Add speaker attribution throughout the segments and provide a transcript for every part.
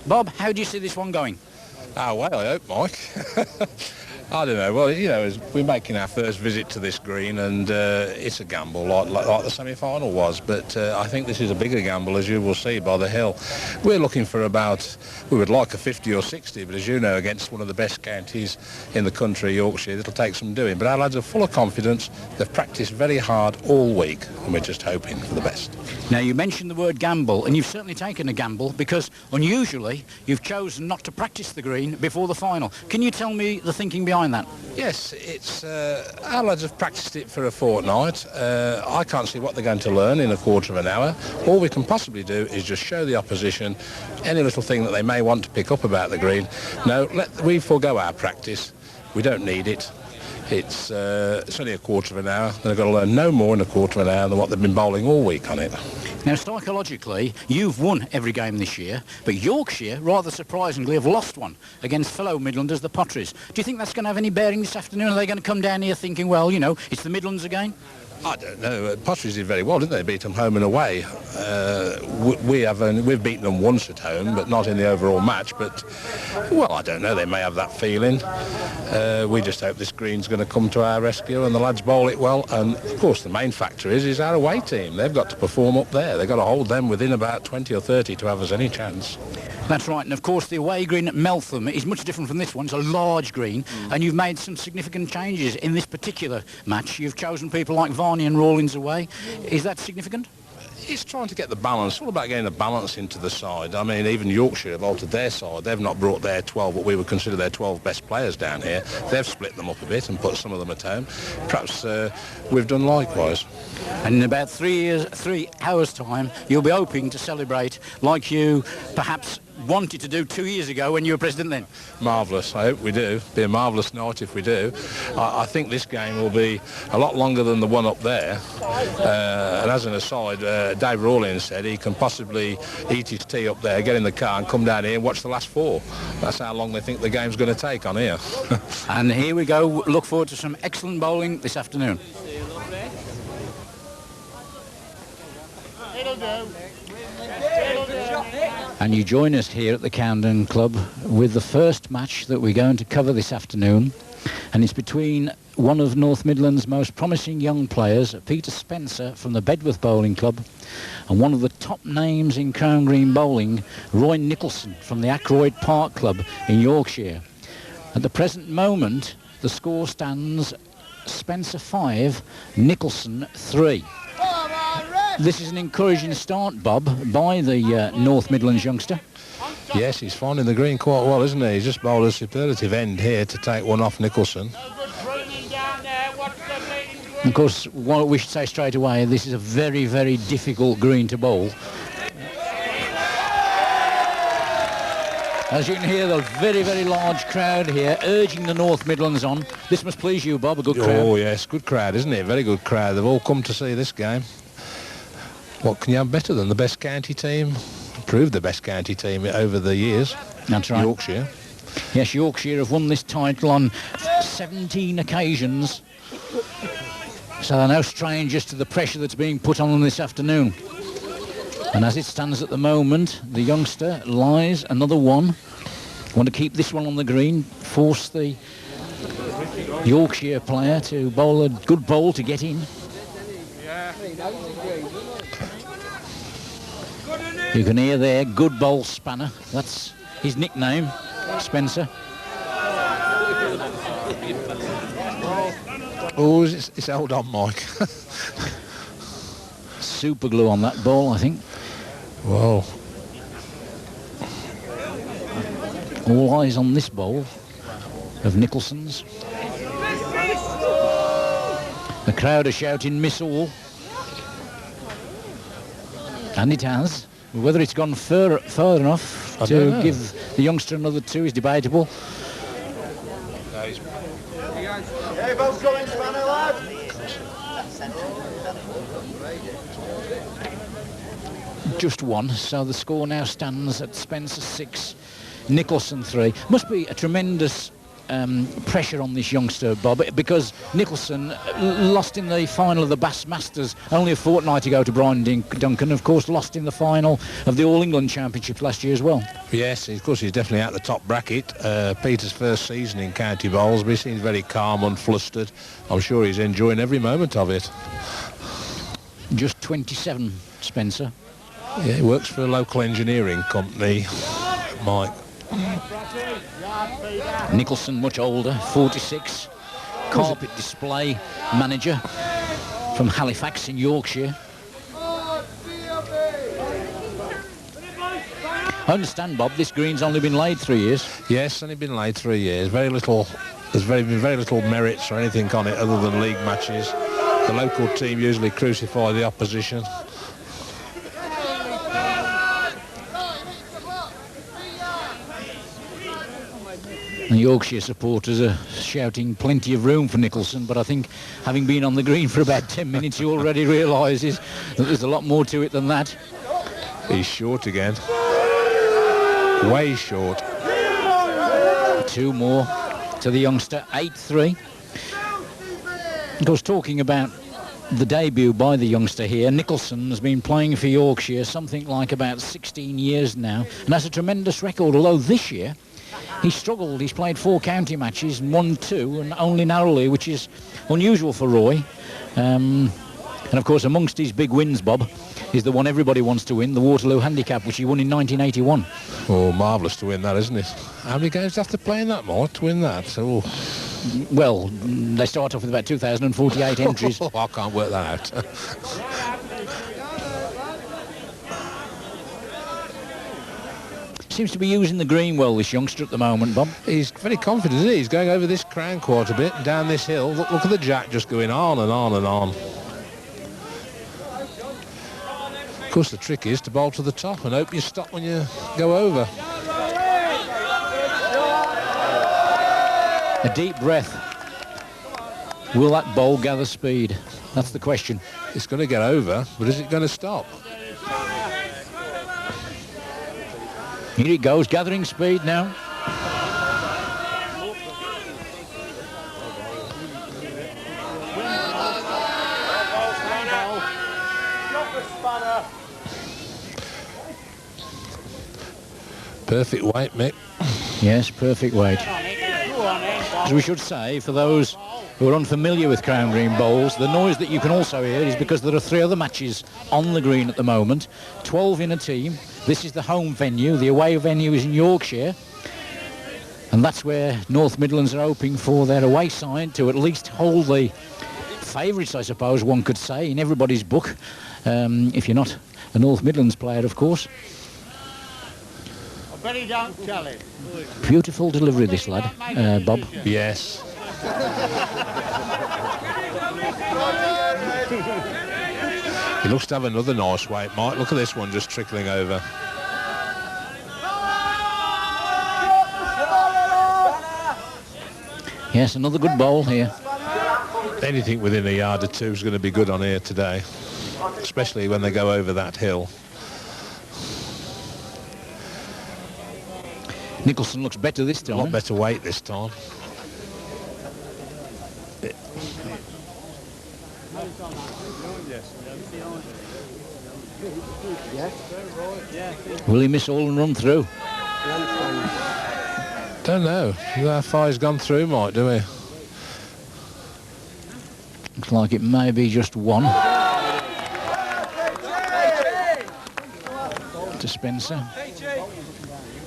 Speaker 1: Bob, how do you see this one going?
Speaker 2: Oh, well, I hope, Mike. I don't know. Well, you know, we're making our first visit to this green, and it's a gamble like the semi-final was. But I think this is a bigger gamble, as you will see by the hill. We're looking for we would like a 50 or 60, but as you know, against one of the best counties in the country, Yorkshire, it'll take some doing. But our lads are full of confidence. They've practiced very hard all week, and we're just hoping for the best.
Speaker 1: Now, you mentioned the word gamble, and you've certainly taken a gamble, because unusually you've chosen not to practice the green before the final. Can you tell me the thinking behind that?
Speaker 2: Yes, it's our lads have practiced it for a fortnight. I can't see what they're going to learn in a quarter of an hour. All we can possibly do is just show the opposition any little thing that they may want to pick up about the green. No, we forego our practice. We don't need it. It's only a quarter of an hour. They've got to learn no more in a quarter of an hour than what they've been bowling all week on it.
Speaker 1: Now, psychologically, you've won every game this year, but Yorkshire, rather surprisingly, have lost one against fellow Midlanders, the Potteries. Do you think that's going to have any bearing this afternoon? Are they going to come down here thinking, well, you know, it's the Midlands again?
Speaker 2: I don't know. Potteries did very well, didn't they? Beat them home and away. We've beaten them once at home, but not in the overall match. But, well, I don't know. They may have that feeling. We just hope this green's going to come to our rescue and the lads bowl it well. And, of course, the main factor is our away team. They've got to perform up there. They've got to hold them within about 20 or 30 to have us any chance.
Speaker 1: That's right, and of course the away green at Meltham is much different from this one. It's a large green, and you've made some significant changes in this particular match. You've chosen people like Varney and Rawlins away. Is that significant?
Speaker 2: It's trying to get the balance. It's all about getting the balance into the side. I mean, even Yorkshire have altered their side. They've not brought their 12, what we would consider their 12 best players down here. They've split them up a bit and put some of them at home. Perhaps we've done likewise.
Speaker 1: And in about 3 hours' time, you'll be hoping to celebrate like you perhaps wanted to do 2 years ago when you were president then.
Speaker 2: Marvellous. I hope we do. It'll be a marvellous night if we do. I think this game will be a lot longer than the one up there. And as an aside, Dave Rawlins said he can possibly eat his tea up there, get in the car and come down here and watch the last four. That's how long they think the game's going to take on here.
Speaker 1: And here we go. Look forward to some excellent bowling this afternoon. And you join us here at the Camden Club with the first match that we're going to cover this afternoon, and it's between one of North Midlands' most promising young players, Peter Spencer from the Bedworth Bowling Club, and one of the top names in Crown Green bowling, Roy Nicholson from the Ackroyd Park Club in Yorkshire. At the present moment, the score stands Spencer 5, Nicholson 3. This is an encouraging start, Bob, by the North Midlands youngster.
Speaker 2: Yes, he's finding the green quite well, isn't he? He's just bowled a superlative end here to take one off Nicholson.
Speaker 1: Of course, what we should say straight away, this is a very, very difficult green to bowl. As you can hear, the very, very large crowd here urging the North Midlands on. This must please you, Bob, a good crowd.
Speaker 2: Oh, yes, good crowd, isn't it? Very good crowd. They've all come to see this game. What can you have better than the best county team? Proved the best county team over the years.
Speaker 1: That's right.
Speaker 2: Yorkshire.
Speaker 1: Yes, Yorkshire have won this title on 17 occasions. So they're no strangers to the pressure that's being put on them this afternoon. And as it stands at the moment, the youngster lies another one. Want to keep this one on the green, force the Yorkshire player to bowl a good bowl to get in. You can hear there, good bowl spanner. That's his nickname, Spencer.
Speaker 2: Oh, it's held on, Mike.
Speaker 1: Super glue on that ball, I think.
Speaker 2: Well,
Speaker 1: all eyes on this bowl of Nicholson's. The crowd are shouting miss all. And it has. Whether it's gone far enough to give the youngster another two is debatable.
Speaker 3: Hey, both going spanner, lad.
Speaker 1: Just one, so the score now stands at Spencer 6, Nicholson 3. Must be a tremendous pressure on this youngster, Bob, because Nicholson lost in the final of the Bass Masters only a fortnight ago to Brian Duncan, of course lost in the final of the All England Championship last year as well.
Speaker 2: Yes, of course he's definitely out the top bracket. Peter's first season in County Bowls, but he seems very calm, unflustered. I'm sure he's enjoying every moment of it.
Speaker 1: Just 27, Spencer.
Speaker 2: Yeah, he works for a local engineering company, Mike.
Speaker 1: Nicholson, much older, 46, carpet display manager from Halifax in Yorkshire. I understand, Bob, this green's only been laid 3 years.
Speaker 2: Yes, only been laid 3 years. There's been very little merits or anything on it other than league matches. The local team usually crucify the opposition.
Speaker 1: The Yorkshire supporters are shouting plenty of room for Nicholson, but I think having been on the green for about 10 minutes, he already realises that there's a lot more to it than that.
Speaker 2: He's short again. Way short.
Speaker 1: 2 more to the youngster, 8-3. Of course, talking about the debut by the youngster here, Nicholson has been playing for Yorkshire something like about 16 years now, and has a tremendous record, although this year he struggled. He's played 4 county matches and won 2, and only narrowly, which is unusual for Roy. And of course, amongst his big wins, Bob, is the one everybody wants to win, the Waterloo Handicap, which he won in 1981.
Speaker 2: Oh, marvellous to win that, isn't it? How many games do you have to play in that, Mike, to win that? Oh.
Speaker 1: Well, they start off with about 2,048 entries.
Speaker 2: I can't work that out.
Speaker 1: Seems to be using the green well, this youngster, at the moment, Bob.
Speaker 2: He's very confident, isn't he? He's going over this crown quite a bit and down this hill. Look at the jack just going on and on and on. Of course, the trick is to bowl to the top and hope you stop when you go over.
Speaker 1: A deep breath. Will that bowl gather speed? That's the question.
Speaker 2: It's going to get over, but is it going to stop?
Speaker 1: Here it goes, gathering speed now.
Speaker 2: Perfect weight, Mick.
Speaker 1: Yes, perfect weight. As we should say, for those who are unfamiliar with Crown Green bowls, the noise that you can also hear is because there are 3 other matches on the green at the moment, 12 in a team. This is the home venue. The away venue is in Yorkshire, and that's where North Midlands are hoping for their away side to at least hold the favourites, I suppose one could say, in everybody's book, if you're not a North Midlands player, of course.
Speaker 3: I bet he don't tell it.
Speaker 1: Beautiful delivery, this lad, Bob.
Speaker 2: Yes. He looks to have another nice weight, Mike. Look at this one just trickling over.
Speaker 1: Yes, another good bowl here.
Speaker 2: Anything within a yard or 2 is going to be good on here today, especially when they go over that hill.
Speaker 1: Nicholson looks better this time.
Speaker 2: A lot better weight this time.
Speaker 1: Will he miss all and run through?
Speaker 2: Don't know. How far he's gone through, Mike, do we?
Speaker 1: Looks like it may be just 1. To Spencer.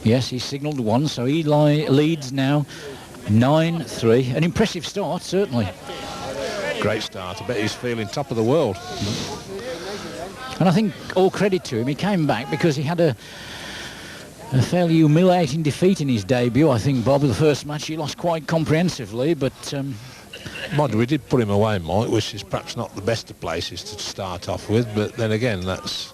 Speaker 1: Yes, he signalled 1, so he leads now 9-3. An impressive start, certainly.
Speaker 2: Great start. I bet he's feeling top of the world.
Speaker 1: And I think all credit to him. He came back because he had a fairly humiliating defeat in his debut, I think, Bob. The first match he lost quite comprehensively, but...
Speaker 2: Mind, we did put him away, Mike, which is perhaps not the best of places to start off with, but then again, that's...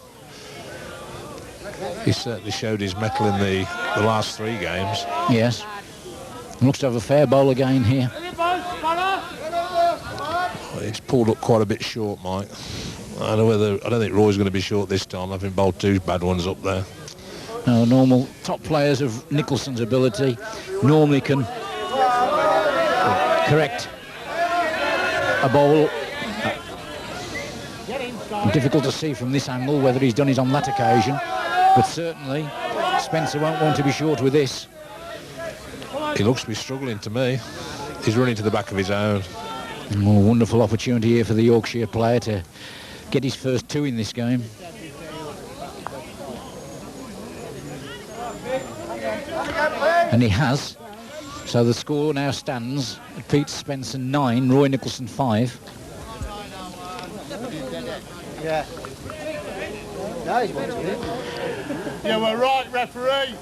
Speaker 2: He certainly showed his mettle in the last 3 games.
Speaker 1: Yes. Looks to have a fair bowl again here.
Speaker 2: He's pulled up quite a bit short, Mike. I don't think Roy's going to be short this time, having bowled 2 bad ones up there.
Speaker 1: Normal top players of Nicholson's ability normally can correct a bowl. Difficult to see from this angle whether he's done it on that occasion, but certainly Spencer won't want to be short with this.
Speaker 2: He looks to be struggling to me. He's running to the back of his own.
Speaker 1: More wonderful opportunity here for the Yorkshire player to get his first 2 in this game. And he has. So the score now stands at Peter Spencer 9, Roy Nicholson 5.
Speaker 3: Yeah. Yeah, we're right, referee.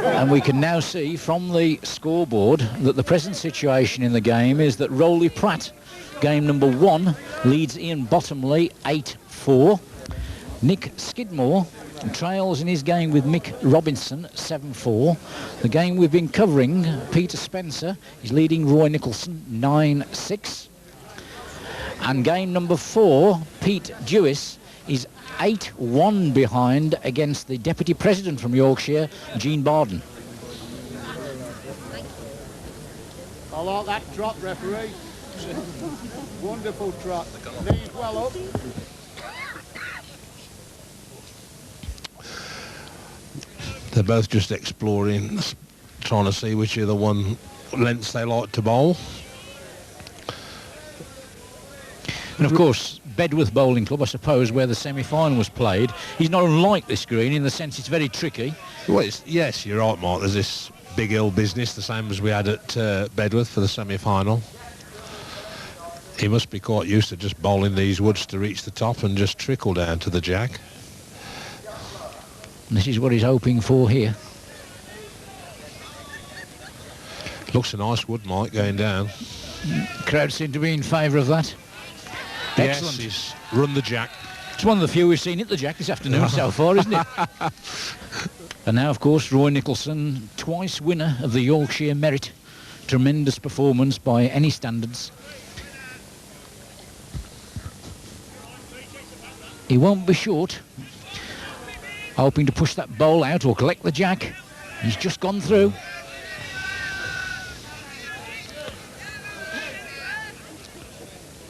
Speaker 1: And we can now see from the scoreboard that the present situation in the game is that Rowley Pratt, game number 1, leads Ian Bottomley 8-4. Nick Skidmore trails in his game with Mick Robinson 7-4. The game we've been covering, Peter Spencer is leading Roy Nicholson 9-6. And game number 4, Pete Dewis is 8-1 behind against the Deputy President from Yorkshire, Gene Barden.
Speaker 3: I like that trot, referee. Wonderful trot. Knees well up.
Speaker 2: They're both just exploring, trying to see which of the one lengths they like to bowl.
Speaker 1: And of course, Bedworth Bowling Club, I suppose, where the semi-final was played, is not unlike this green in the sense it's very tricky.
Speaker 2: Well, yes, you're right, Mark. There's this big hill business, the same as we had at Bedworth for the semi-final. He must be quite used to just bowling these woods to reach the top and just trickle down to the jack.
Speaker 1: And this is what he's hoping for here.
Speaker 2: Looks a nice wood, Mike, going down.
Speaker 1: Crowd seem to be in favour of that. Excellent.
Speaker 2: Yes, he's run the jack.
Speaker 1: It's one of the few we've seen hit the jack this afternoon so far, isn't it? And now, of course, Roy Nicholson, twice winner of the Yorkshire Merit. Tremendous performance by any standards. He won't be short. Hoping to push that bowl out or collect the jack. He's just gone through.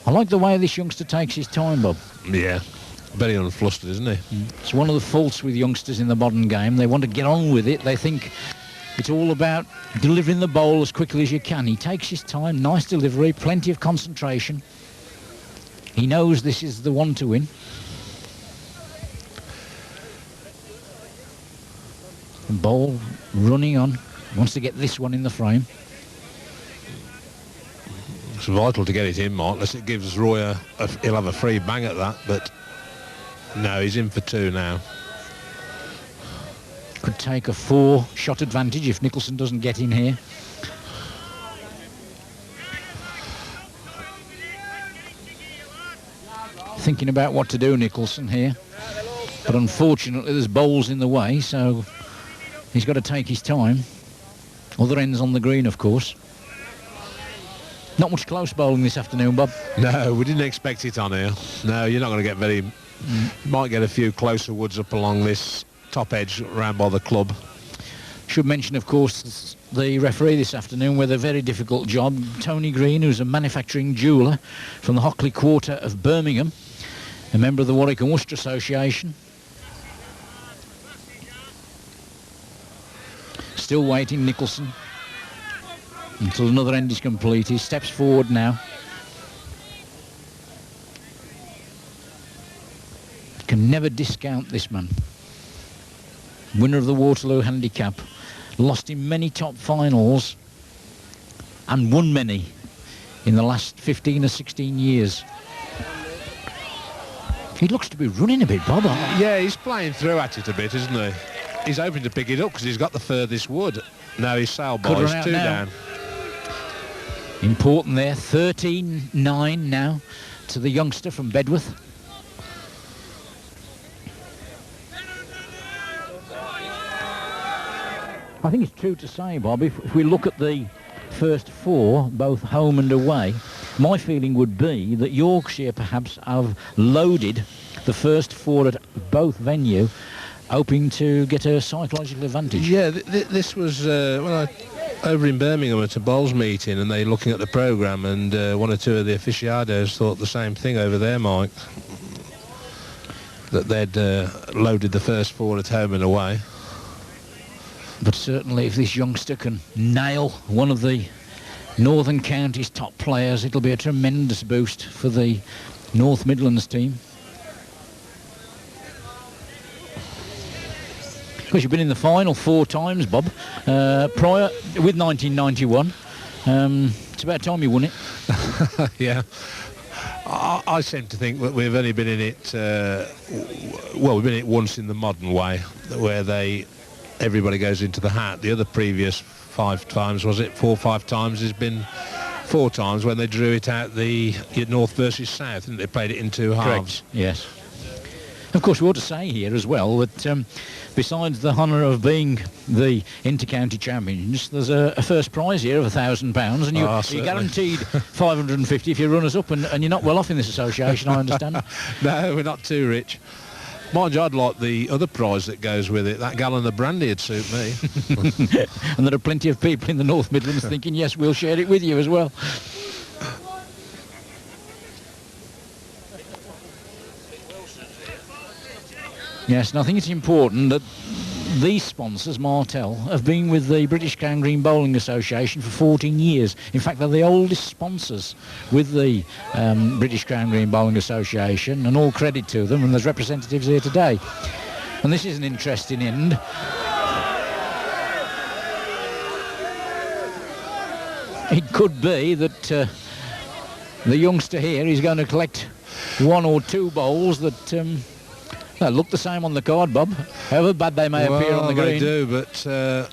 Speaker 1: I like the way this youngster takes his time, Bob.
Speaker 2: Yeah, very unflustered, isn't he?
Speaker 1: It's one of the faults with youngsters in the modern game. They want to get on with it. They think it's all about delivering the bowl as quickly as you can. He takes his time, nice delivery, plenty of concentration. He knows this is the one to win. The ball running on. Wants to get this one in the frame.
Speaker 2: It's vital to get it in, Mark, unless it gives Roy he'll have a free bang at that, but no, he's in for 2 now.
Speaker 1: Could take a 4-shot advantage if Nicholson doesn't get in here. Thinking about what to do, Nicholson, here. But unfortunately, there's bowls in the way, so he's got to take his time. Other ends on the green, of course. Not much close bowling this afternoon, Bob.
Speaker 2: No, we didn't expect it on here. No, you're not going to get very... You might get a few closer woods up along this top edge round by the club.
Speaker 1: Should mention, of course, the referee this afternoon with a very difficult job. Tony Green, who's a manufacturing jeweller from the Hockley Quarter of Birmingham, a member of the Warwick and Worcester Association. Still waiting, Nicholson, until another end is complete. He steps forward now. Can never discount this man. Winner of the Waterloo Handicap. Lost in many top finals and won many in the last 15 or 16 years. He looks to be running a bit, Bob.
Speaker 2: Yeah, he's playing through at it a bit, isn't he? He's hoping to pick it up because he's got the furthest wood. Now he's sailed by, he's 2 down.
Speaker 1: Important there, 13-9 now to the youngster from Bedworth. I think it's true to say, Bob, if we look at the first 4, both home and away, my feeling would be that Yorkshire perhaps have loaded the first 4 at both venues, hoping to get a psychological advantage.
Speaker 2: Yeah, this was, when over in Birmingham at a bowls meeting, and they're looking at the programme, and one or two of the aficionados thought the same thing over there, Mike, that they'd loaded the first 4 at home and away.
Speaker 1: But certainly if this youngster can nail one of the Northern Counties top players, it'll be a tremendous boost for the North Midlands team. Of course, you've been in the final 4 times, Bob, prior with 1991. It's about time you won it.
Speaker 2: Yeah. I seem to think that we've only been in it, well, we've been in it once in the modern way, where everybody goes into the hat. The other previous 5 times, was it 4 or 5 times, has been 4 times when they drew it out the North versus South, and they played it in 2 halves.
Speaker 1: Correct. Yes. Of course, we ought to say here as well that besides the honour of being the inter-county champions, there's a first prize here of £1,000, and you're guaranteed 550 if you run us up, and you're not well off in this association, I understand.
Speaker 2: No, we're not too rich. Mind you, I'd like the other prize that goes with it. That gallon of brandy would suit me.
Speaker 1: And there are plenty of people in the North Midlands thinking, yes, we'll share it with you as well. Yes, and I think it's important that these sponsors, Martell, have been with the British Crown Green Bowling Association for 14 years. In fact, they're the oldest sponsors with the British Crown Green Bowling Association, and all credit to them, and there's representatives here today. And this is an interesting end. It could be that the youngster here is going to collect 1 or 2 bowls that they look the same on the card, Bob, however bad they may appear on the green.
Speaker 2: They do, but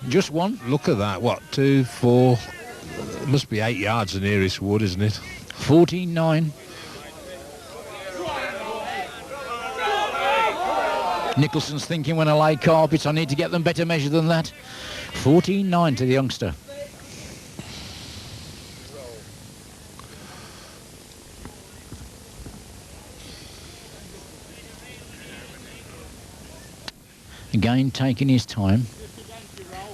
Speaker 1: just one.
Speaker 2: Look at that. What, 2, 4? It must be 8 yards the nearest wood, isn't it?
Speaker 1: 14-9. Nicholson's thinking, when I lay carpets, I need to get them better measure than that. 14-9 to the youngster. Again, taking his time,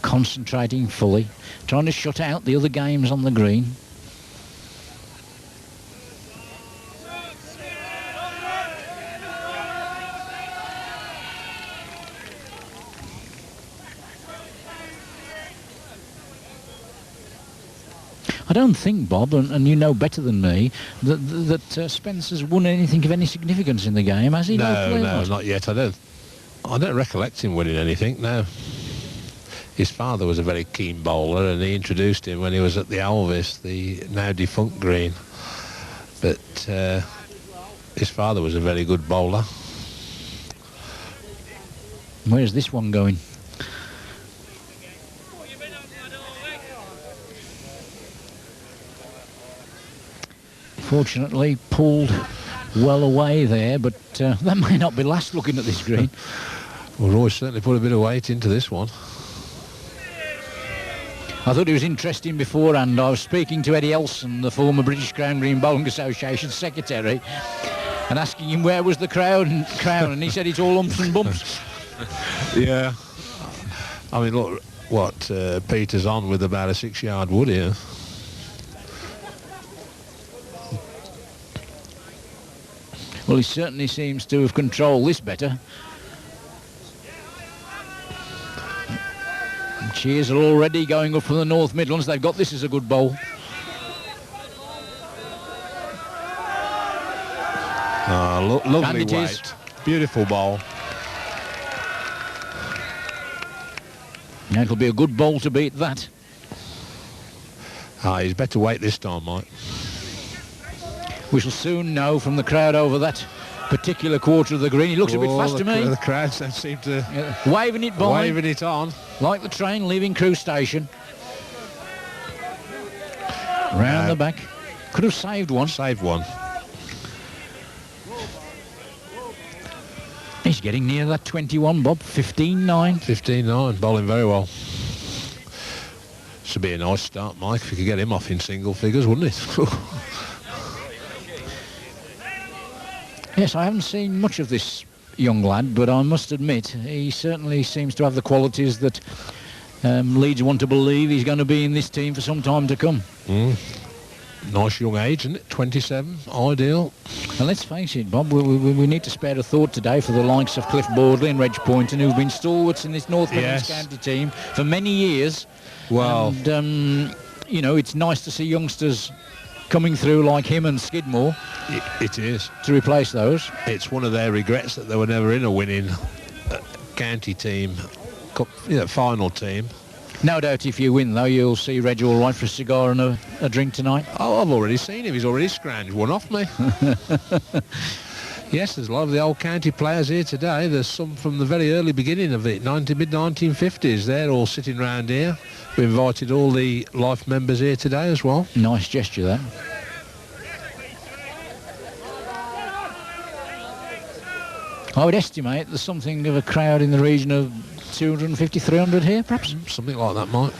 Speaker 1: concentrating fully, trying to shut out the other games on the green. I don't think, Bob, and you know better than me, that Spencer's won anything of any significance in the game, has he?
Speaker 2: No, not yet. I don't recollect him winning anything, no. His father was a very keen bowler, and he introduced him when he was at the Alvis, the now defunct green. But his father was a very good bowler.
Speaker 1: Where's this one going? Fortunately, pulled well away there, but that may not be last looking at this green.
Speaker 2: Well, Roy certainly put a bit of weight into this one.
Speaker 1: I thought it was interesting beforehand. I was speaking to Eddie Elson, the former British Crown Green Bowling Association secretary, and asking him where was the crown, and he said it's all umps and bumps.
Speaker 2: Yeah. I mean, look what Peter's on with about a 6-yard wood here.
Speaker 1: Well, he certainly seems to have controlled this better. Cheers are already going up from the North Midlands. They've got this as a good bowl.
Speaker 2: Lovely weight. Beautiful bowl.
Speaker 1: Yeah, it'll be a good bowl to beat that.
Speaker 2: He's better weight this time, Mike.
Speaker 1: We shall soon know from the crowd over that particular quarter of the green. He looks a bit fast to me.
Speaker 2: The crowd seem to...
Speaker 1: Yeah, waving it by.
Speaker 2: Waving it on.
Speaker 1: Like the train leaving Crewe Station. Round the back. Could have saved one.
Speaker 2: Saved one.
Speaker 1: He's getting near that 21, Bob. 15-9.
Speaker 2: 15-9. Bowling very well. This would be a nice start, Mike, if you could get him off in single figures, wouldn't it?
Speaker 1: Yes, I haven't seen much of this young lad, but I must admit he certainly seems to have the qualities that Leeds want to believe he's going to be in this team for some time to come.
Speaker 2: Nice young age, isn't it? 27, ideal.
Speaker 1: And let's face it, Bob, we need to spare a thought today for the likes of Cliff Boardley and Reg Poynton, who've been stalwarts in this North Midlands County team for many years.
Speaker 2: Well,
Speaker 1: and, you know, it's nice to see youngsters coming through like him and Skidmore.
Speaker 2: It is.
Speaker 1: To replace those.
Speaker 2: It's one of their regrets that they were never in a winning county team, final team.
Speaker 1: No doubt if you win, though, you'll see Reg all right for a cigar and a drink tonight.
Speaker 2: Oh, I've already seen him. He's already scrounged one off me. Yes, there's a lot of the old county players here today. There's some from the very early beginning of it, mid-1950s. They're all sitting round here. We invited all the life members here today as well.
Speaker 1: Nice gesture, that. I would estimate there's something of a crowd in the region of 250, 300 here, perhaps?
Speaker 2: Something like that, Mike.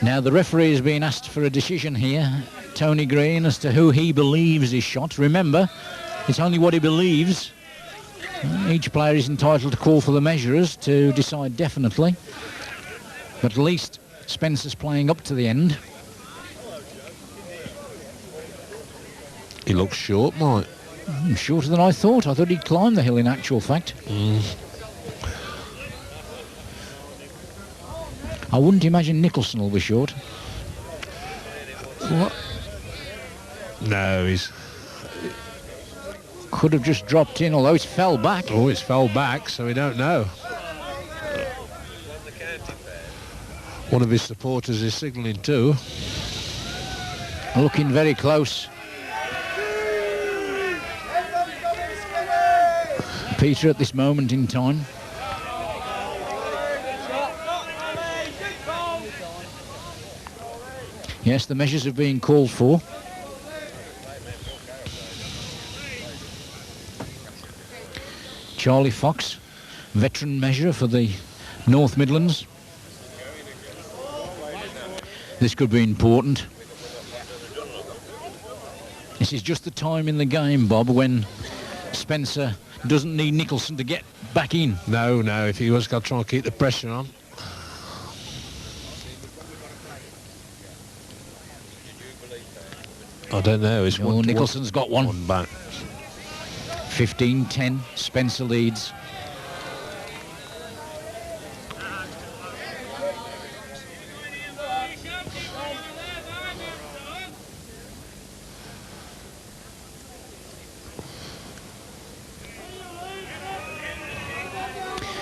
Speaker 1: Now, the referee has been asked for a decision here, Tony Green, as to who he believes is shot. Remember, it's only what he believes. Each player is entitled to call for the measurers to decide definitely. But at least Spencer's playing up to the end.
Speaker 2: He looks short, Mike.
Speaker 1: Shorter than I thought. I thought he'd climb the hill in actual fact. I wouldn't imagine Nicholson will be short.
Speaker 2: What? No, he's...
Speaker 1: Could have just dropped in, although it's fell back.
Speaker 2: Oh, it's fell back, so we don't know. One of his supporters is signalling too.
Speaker 1: Looking very close. Peter at this moment in time. Yes, the measures have been called for. Charlie Fox, veteran measurer for the North Midlands. This could be important. This is just the time in the game, Bob, when Spencer doesn't need Nicholson to get back in.
Speaker 2: No, if he was going to try and keep the pressure on. I don't know.
Speaker 1: Nicholson's got one.
Speaker 2: One back.
Speaker 1: 15-10, Spencer leads.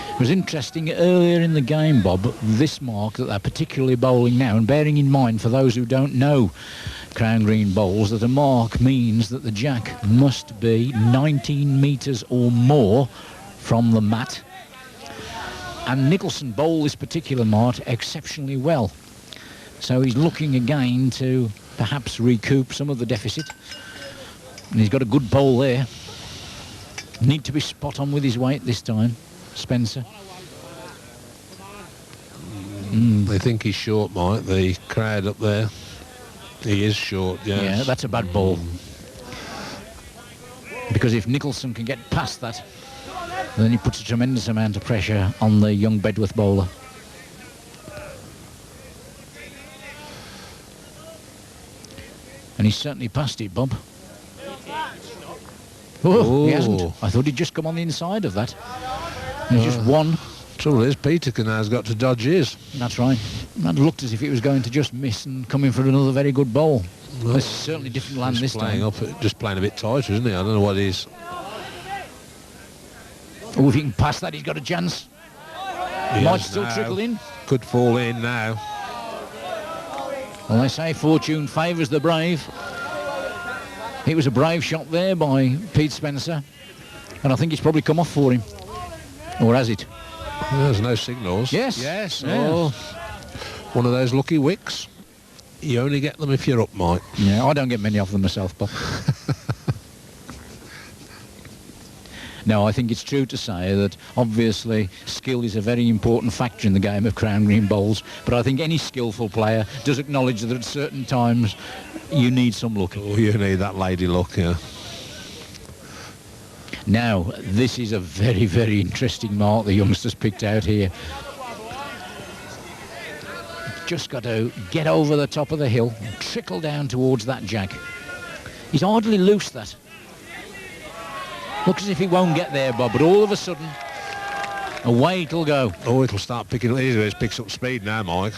Speaker 1: It was interesting earlier in the game, Bob, this mark that they're particularly bowling now, and bearing in mind for those who don't know Crown Green bowls, that a mark means that the jack must be 19 metres or more from the mat. And Nicholson bowled this particular mark exceptionally well. So he's looking again to perhaps recoup some of the deficit. And he's got a good bowl there. Need to be spot on with his weight this time, Spencer.
Speaker 2: They think he's short, Mike. The crowd up there. He is short, yes.
Speaker 1: Yeah, that's a bad ball. Because if Nicholson can get past that, then he puts a tremendous amount of pressure on the young Bedworth bowler. And he's certainly passed it, Bob. Oh, he hasn't. I thought he'd just come on the inside of that. He's just one.
Speaker 2: Trouble is, Peterkin has got to dodge his.
Speaker 1: That's right. That looked as if it was going to just miss and come in for another very good bowl. Well, it's certainly different land this time.
Speaker 2: Just playing a bit tighter, isn't he? I don't know what it is.
Speaker 1: Oh, if he can pass that, he's got a chance. Might still trickle in.
Speaker 2: Could fall in now.
Speaker 1: Well, they say fortune favours the brave. It was a brave shot there by Pete Spencer. And I think it's probably come off for him. Or has it?
Speaker 2: There's no signals.
Speaker 1: Yes.
Speaker 2: Yes. Oh, one of those lucky wicks. You only get them if you're up, Mike.
Speaker 1: Yeah, I don't get many of them myself, Bob. No, I think it's true to say that obviously skill is a very important factor in the game of Crown Green bowls, but I think any skillful player does acknowledge that at certain times you need some luck.
Speaker 2: Oh, you need that lady luck, yeah.
Speaker 1: Now, this is a very, very interesting mark the youngsters picked out here. Just got to get over the top of the hill and trickle down towards that jack. He's hardly loose, that. Looks as if he won't get there, Bob, but all of a sudden, away it'll go.
Speaker 4: Oh, it'll start picking up. It picks up speed now, Mike.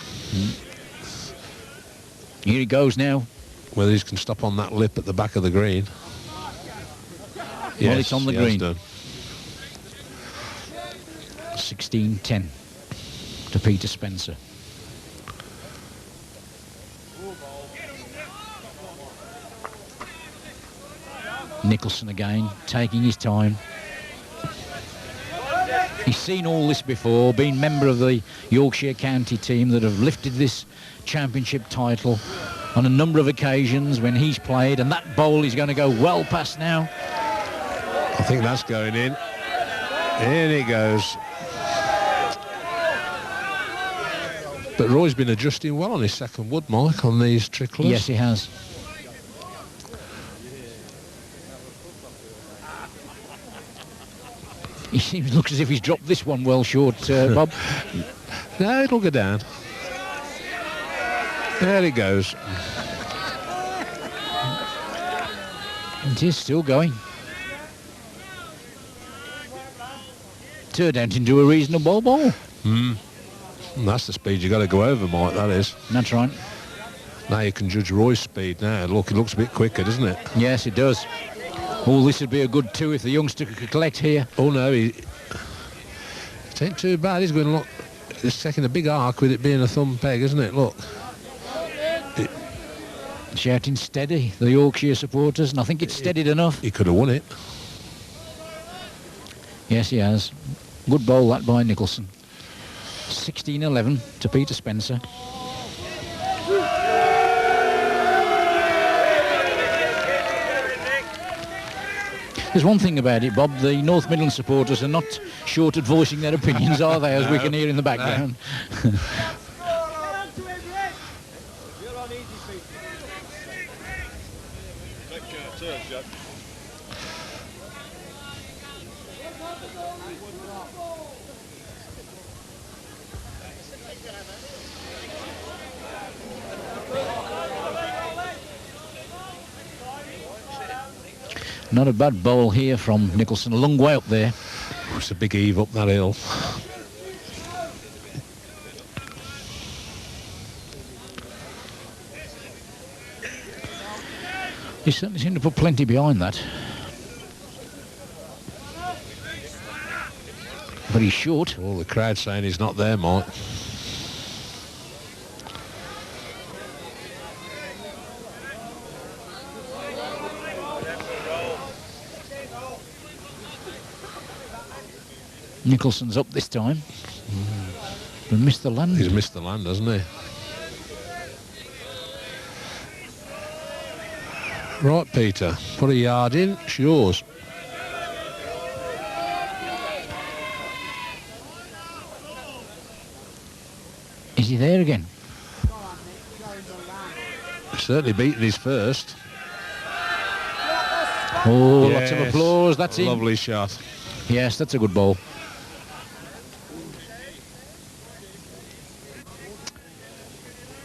Speaker 1: Here he goes now.
Speaker 4: Whether he can stop on that lip at the back of the green.
Speaker 1: Well, it's on the green. 16-10 to Peter Spencer. Nicholson again, taking his time. He's seen all this before, been member of the Yorkshire county team that have lifted this championship title on a number of occasions when he's played, and that bowl is going to go well past now.
Speaker 4: I think that's going in. In he goes. But Roy's been adjusting well on his second wood, Mike, on these tricklers.
Speaker 1: Yes, he has. He looks as if he's dropped this one well short, Bob.
Speaker 4: No, it'll go down. There he goes.
Speaker 1: It is still going. Turned out into a reasonable ball.
Speaker 4: And that's the speed you got to go over, Mike, that is.
Speaker 1: That's right.
Speaker 4: Now you can judge Roy's speed now. Look, it looks a bit quicker, doesn't it?
Speaker 1: Yes, it does. Oh, this would be a good two if the youngster could collect here.
Speaker 4: Oh, no, it ain't too bad. He's going to look... It's taking a big arc with it being a thumb peg, isn't it? Look.
Speaker 1: Shouting steady, the Yorkshire supporters, and I think it's steadied enough.
Speaker 4: He could have won it.
Speaker 1: Yes, he has. Good bowl, that by Nicholson. 16-11 to Peter Spencer. There's one thing about it, Bob, the North Midland supporters are not short at voicing their opinions, are they, as we can hear in the background? Not a bad bowl here from Nicholson, a long way up there.
Speaker 4: It's a big heave up that hill.
Speaker 1: He certainly seemed to put plenty behind that. But he's short.
Speaker 4: All the crowd saying he's not there, Mike.
Speaker 1: Nicholson's up this time. But missed the land.
Speaker 4: He's missed the land, hasn't he? Right, Peter. Put a yard in. It's yours.
Speaker 1: Is he there again?
Speaker 4: Certainly beaten his first.
Speaker 1: Oh,
Speaker 4: Yes.
Speaker 1: lots of applause. That's it.
Speaker 4: Lovely shot.
Speaker 1: Yes, that's a good ball.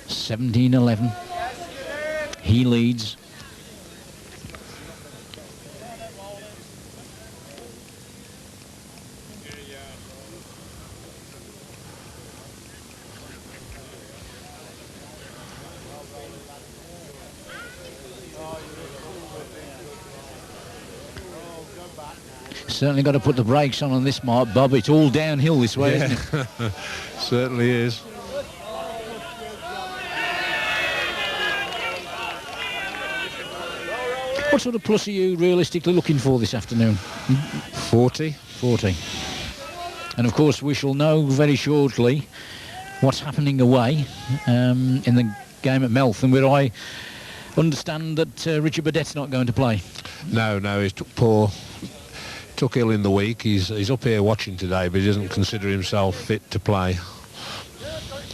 Speaker 1: (17-11). He leads. Certainly got to put the brakes on this mark, Bob. It's all downhill this way, isn't it?
Speaker 4: Certainly is.
Speaker 1: What sort of plus are you realistically looking for this afternoon?
Speaker 4: 40.
Speaker 1: 40. And of course we shall know very shortly what's happening away in the game at Meltham, where I understand that Richard Burdett's not going to play.
Speaker 4: No, he's took ill in the week. He's up here watching today, but he doesn't consider himself fit to play.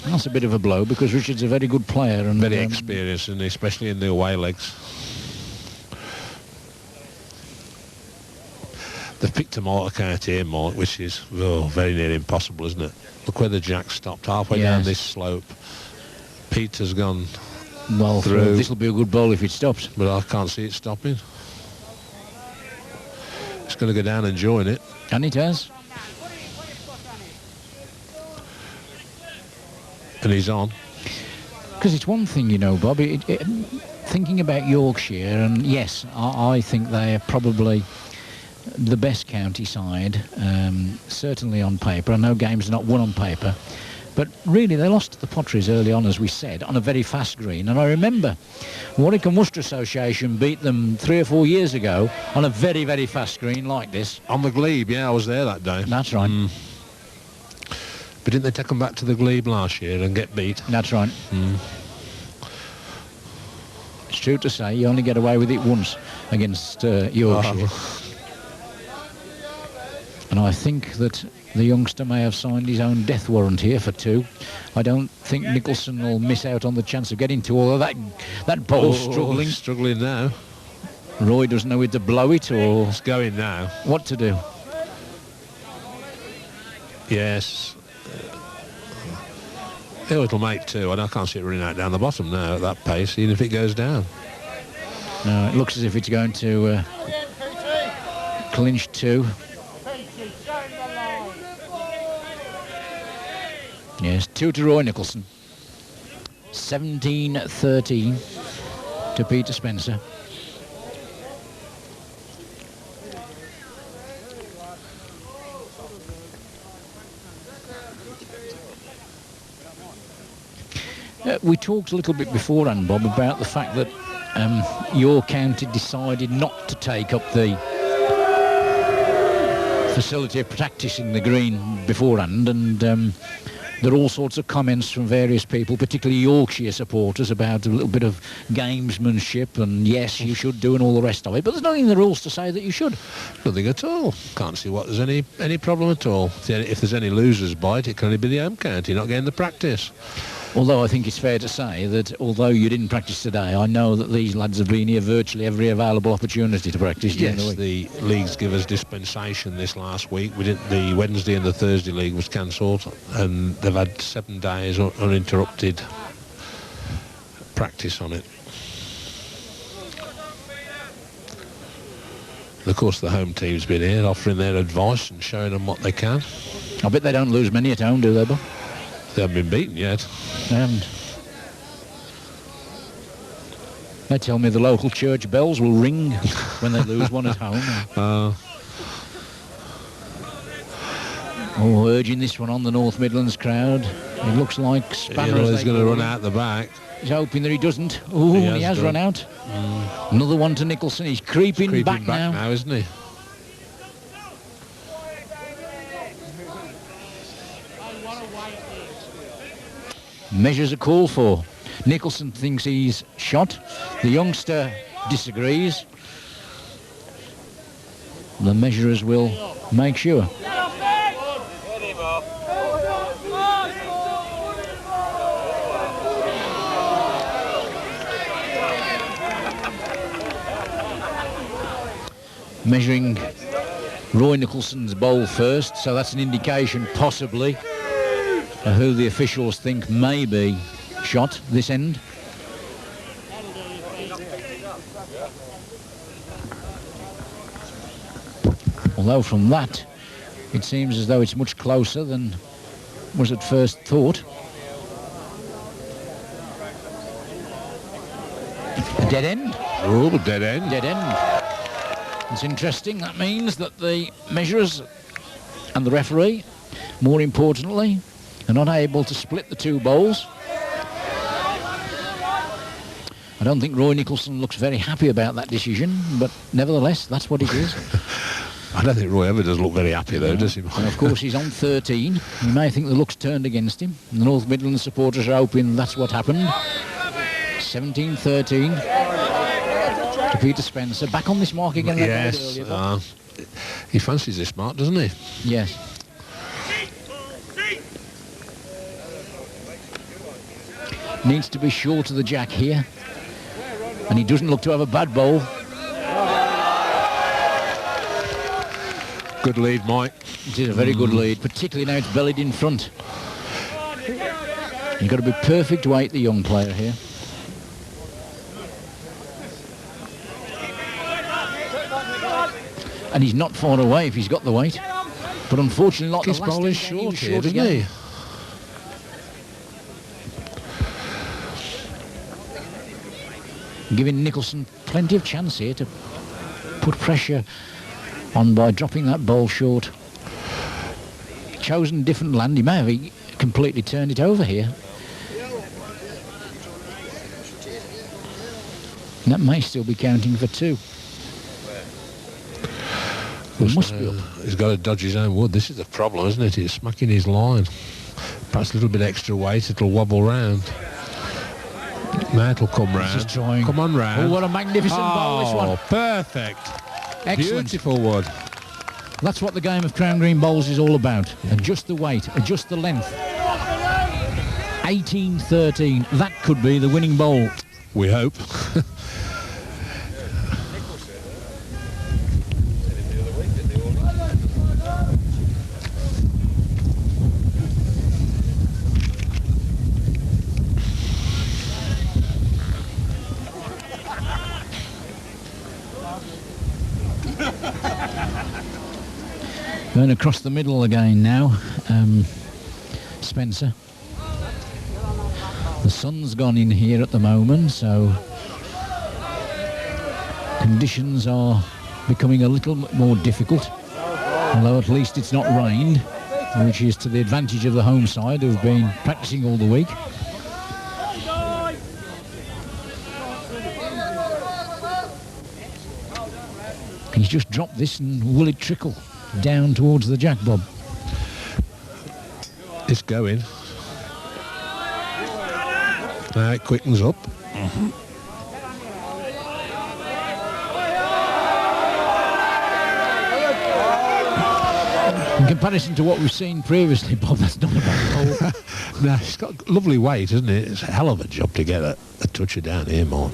Speaker 1: That's a bit of a blow, because Richard's a very good player and
Speaker 4: Very experienced, and especially in the away legs. They've picked a mark out here, Mike, which is very near impossible, isn't it? Look where the jack stopped, halfway down this slope. Peter's gone through.
Speaker 1: This will be a good ball if it stops.
Speaker 4: But I can't see it stopping. It's going to go down and join it.
Speaker 1: And it has.
Speaker 4: And he's on.
Speaker 1: Because it's one thing, you know, Bobby, thinking about Yorkshire, and yes, I think they are probably the best county side, certainly on paper. I know games are not won on paper, but really they lost to the Potteries early on, as we said, on a very fast green. And I remember Warwick and Worcester Association beat them 3 or 4 years ago on a very, very fast green like this.
Speaker 4: On the Glebe, yeah, I was there that day.
Speaker 1: That's right.
Speaker 4: But didn't they take them back to the Glebe last year and get beat?
Speaker 1: That's right. It's true to say you only get away with it once against Yorkshire. And I think that the youngster may have signed his own death warrant here for 2. I don't think Nicholson will miss out on the chance of getting 2, although that ball's struggling.
Speaker 4: Struggling now.
Speaker 1: Roy doesn't know whether to blow it or...
Speaker 4: It's going now.
Speaker 1: What to do.
Speaker 4: Yes. It'll make 2, and I can't see it running out down the bottom now at that pace, even if it goes down.
Speaker 1: No, it looks as if it's going to clinch 2. Yes, 2 to Roy Nicholson. 17-13 to Peter Spencer. We talked a little bit beforehand, Bob, about the fact that your county decided not to take up the facility of practising the green beforehand, and there are all sorts of comments from various people, particularly Yorkshire supporters, about a little bit of gamesmanship and yes, you should do and all the rest of it. But there's nothing in the rules to say that you should.
Speaker 4: Nothing at all. Can't see what there's any problem at all. If there's any losers by it, it can only be the home county not getting the practice.
Speaker 1: Although I think it's fair to say that although you didn't practice today, I know that these lads have been here virtually every available opportunity to practice during the week.
Speaker 4: The leagues give us dispensation this last week. The Wednesday and the Thursday league was cancelled, and they've had 7 days uninterrupted practice on it. And of course the home team's been here offering their advice and showing them what they can.
Speaker 1: I bet they don't lose many at home, do they, Bob?
Speaker 4: They haven't been beaten yet.
Speaker 1: They haven't. They tell me the local church bells will ring when they lose one at home. Urging this one on the North Midlands crowd. It looks like Spanner
Speaker 4: is going to run out the back.
Speaker 1: He's hoping that he doesn't. Oh, he has run out. Another one to Nicholson. He's creeping back now,
Speaker 4: isn't he?
Speaker 1: Measures are called for. Nicholson thinks he's shot. The youngster disagrees. The measurers will make sure. Measuring Roy Nicholson's bowl first, so that's an indication possibly who the officials think may be shot this end. Although from that it seems as though it's much closer than was at first thought. A dead end.
Speaker 4: Oh, dead end.
Speaker 1: Dead end. It's interesting. That means that the measurers and the referee, more importantly, are not able to split the 2 bowls. I don't think Roy Nicholson looks very happy about that decision, but nevertheless, that's what it is.
Speaker 4: I don't think Roy ever does look very happy, though, does he?
Speaker 1: And of course, he's on 13. You may think the luck's turned against him. The North Midlands supporters are hoping that's what happened. 17-13 to Peter Spencer. Back on this mark again.
Speaker 4: Yes. He fancies this mark, doesn't he?
Speaker 1: Yes. Needs to be short of the jack here. And he doesn't look to have a bad bowl.
Speaker 4: Good lead, Mike.
Speaker 1: It is a very good lead, particularly now it's bellied in front. You've got to be perfect weight, the young player here. And he's not far away if he's got the weight. But unfortunately, not
Speaker 4: his
Speaker 1: the last
Speaker 4: ball is
Speaker 1: game,
Speaker 4: short
Speaker 1: was
Speaker 4: here, isn't
Speaker 1: again.
Speaker 4: he?
Speaker 1: Giving Nicholson plenty of chance here to put pressure on by dropping that ball short. Chosen different land. He may have completely turned it over here. And that may still be counting for 2. It must be up.
Speaker 4: He's got to dodge his own wood. This is the problem, isn't it? He's smacking his line. Perhaps a little bit extra weight, it'll wobble round. Now it'll come round. Come on round.
Speaker 1: Oh, what a magnificent ball this one.
Speaker 4: Oh, perfect.
Speaker 1: Excellent.
Speaker 4: Beautiful wood.
Speaker 1: That's what the game of Crown Green Bowls is all about. Adjust the weight, adjust the length. 18-13. That could be the winning bowl.
Speaker 4: We hope.
Speaker 1: Going across the middle again now, Spencer. The sun's gone in here at the moment, so conditions are becoming a little more difficult, although at least it's not rained, which is to the advantage of the home side who've been practicing all the week. He's just dropped this, and will it trickle down towards the jack, Bob?
Speaker 4: It's going. Now it quickens up.
Speaker 1: In comparison to what we've seen previously, Bob, that's not a bad ball.
Speaker 4: No, it's got lovely weight, isn't it? It's a hell of a job to get a toucher down here, Mark.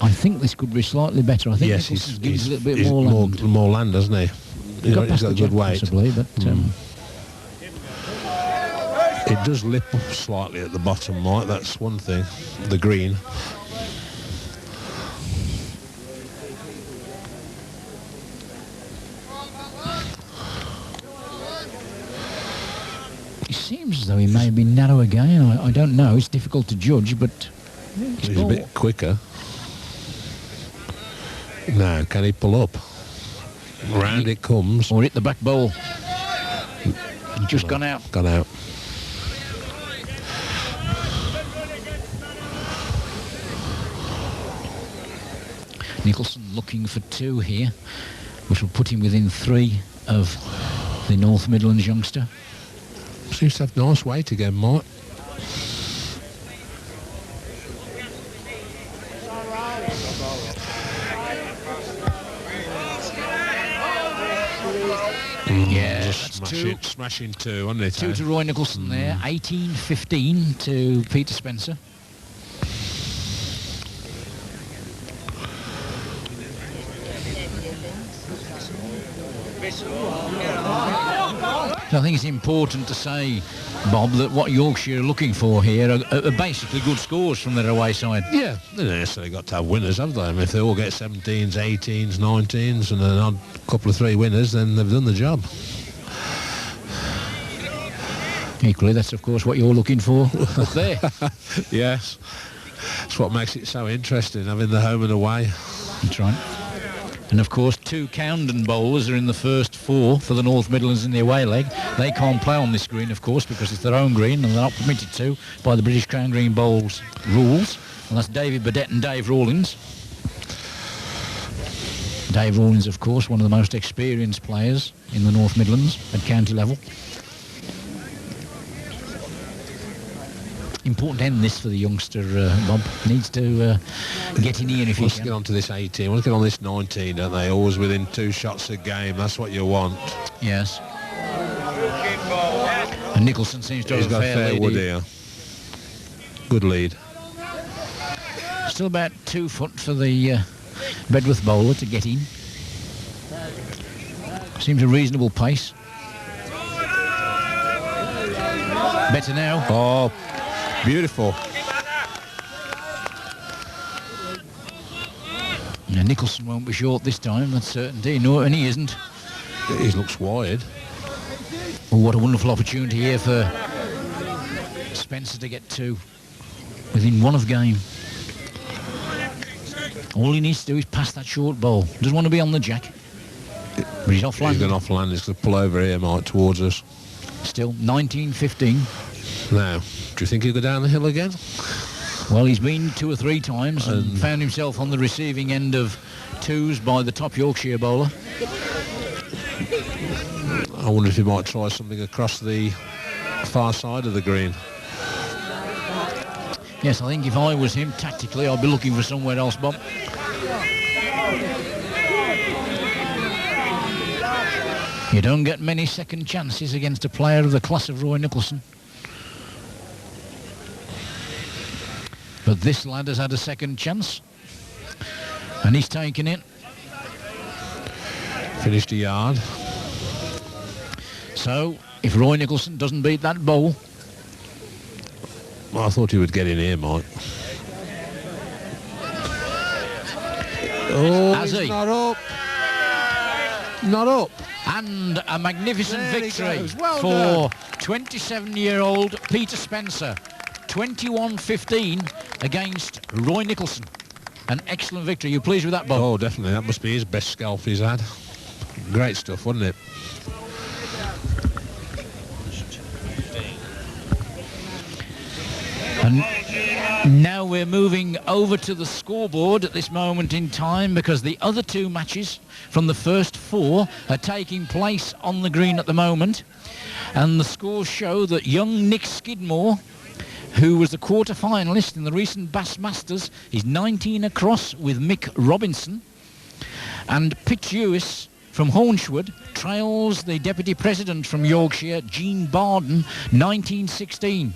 Speaker 1: I think this could be slightly better. I think
Speaker 4: yes,
Speaker 1: Nicholson's
Speaker 4: he's
Speaker 1: a little bit more land.
Speaker 4: More land, doesn't he?
Speaker 1: He's got
Speaker 4: a good weight.
Speaker 1: Possibly, but
Speaker 4: it does lip up slightly at the bottom, Mike. That's one thing. The green.
Speaker 1: it seems as though he may be narrow again. I don't know. It's difficult to judge, but
Speaker 4: he's a bit quicker. Now, can he pull up? Round it comes.
Speaker 1: Or hit the back bowl. Just gone out.
Speaker 4: Gone out.
Speaker 1: Nicholson looking for 2 here, which will put him within 3 of the North Midlands youngster.
Speaker 4: Seems to have nice weight again, Mike.
Speaker 1: Yeah, that's
Speaker 4: smashing 2, wasn't it?
Speaker 1: 2 to Roy Nicholson there. 18-15 to Peter Spencer. So I think it's important to say, Bob, that what Yorkshire are looking for here are basically good scores from their away side.
Speaker 4: Yeah, they don't necessarily got to have winners, have they? I mean, if they all get 17s, 18s, 19s and an odd couple of 3 winners, then they've done the job.
Speaker 1: Equally, that's of course what you're looking for up there.
Speaker 4: Yes. That's what makes it so interesting, having the home and away.
Speaker 1: That's right. And of course, 2 Camden bowlers are in the first 4 for the North Midlands in the away leg. They can't play on this green, of course, because it's their own green and they're not permitted to by the British Crown Green Bowls rules. And that's David Burdett and Dave Rawlins. Dave Rawlins, of course, one of the most experienced players in the North Midlands at county level. Important end this for the youngster, Bob. Needs to get in here if he
Speaker 4: wants
Speaker 1: can.
Speaker 4: to get on to this 18, wants to get on this 19, don't they? Always within 2 shots a game. That's what you want.
Speaker 1: Yes. And Nicholson seems to have
Speaker 4: got a fair
Speaker 1: lead
Speaker 4: wood here. Good lead.
Speaker 1: still about 2 foot for the Bedworth bowler to get in. Seems a reasonable pace. Better now.
Speaker 4: Oh, beautiful.
Speaker 1: Now, Nicholson won't be short this time, that's certainty. No, and he isn't.
Speaker 4: He looks wide.
Speaker 1: Oh, what a wonderful opportunity here for Spencer to get 2 within 1 of game. All he needs to do is pass that short bowl. Doesn't want to be on the jack. But he's off land.
Speaker 4: He's going off land. He's going to pull over here, Mike, towards us.
Speaker 1: Still 19-15.
Speaker 4: Now, do you think he'll go down the hill again?
Speaker 1: Well, he's been 2 or 3 times and found himself on the receiving end of 2s by the top Yorkshire bowler.
Speaker 4: I wonder if he might try something across the far side of the green.
Speaker 1: Yes, I think if I was him, tactically, I'd be looking for somewhere else, Bob. You don't get many second chances against a player of the class of Roy Nicholson. But this lad has had a second chance. And he's taken it.
Speaker 4: Finished a yard.
Speaker 1: So, if Roy Nicholson doesn't beat that bowl...
Speaker 4: Well, I thought he would get in here, Mike. Oh,
Speaker 1: Has
Speaker 4: he's
Speaker 1: he?
Speaker 4: not up. Not up.
Speaker 1: And a magnificent
Speaker 4: There he
Speaker 1: victory
Speaker 4: goes. Well
Speaker 1: for 27-year-old Peter Spencer. 21-15 against Roy Nicholson. An excellent victory. You pleased with that, Bob?
Speaker 4: Oh, definitely. That must be his best scalp he's had. Great stuff, wasn't it?
Speaker 1: And now we're moving over to the scoreboard at this moment in time because the other 2 matches from the first 4 are taking place on the green at the moment. And the scores show that young Nick Skidmore, who was the quarter-finalist in the recent Bass Masters, is 19 across with Mick Robinson. And Pitch Lewis from Hornchwood trails the Deputy President from Yorkshire, Jean Barden, 19-16.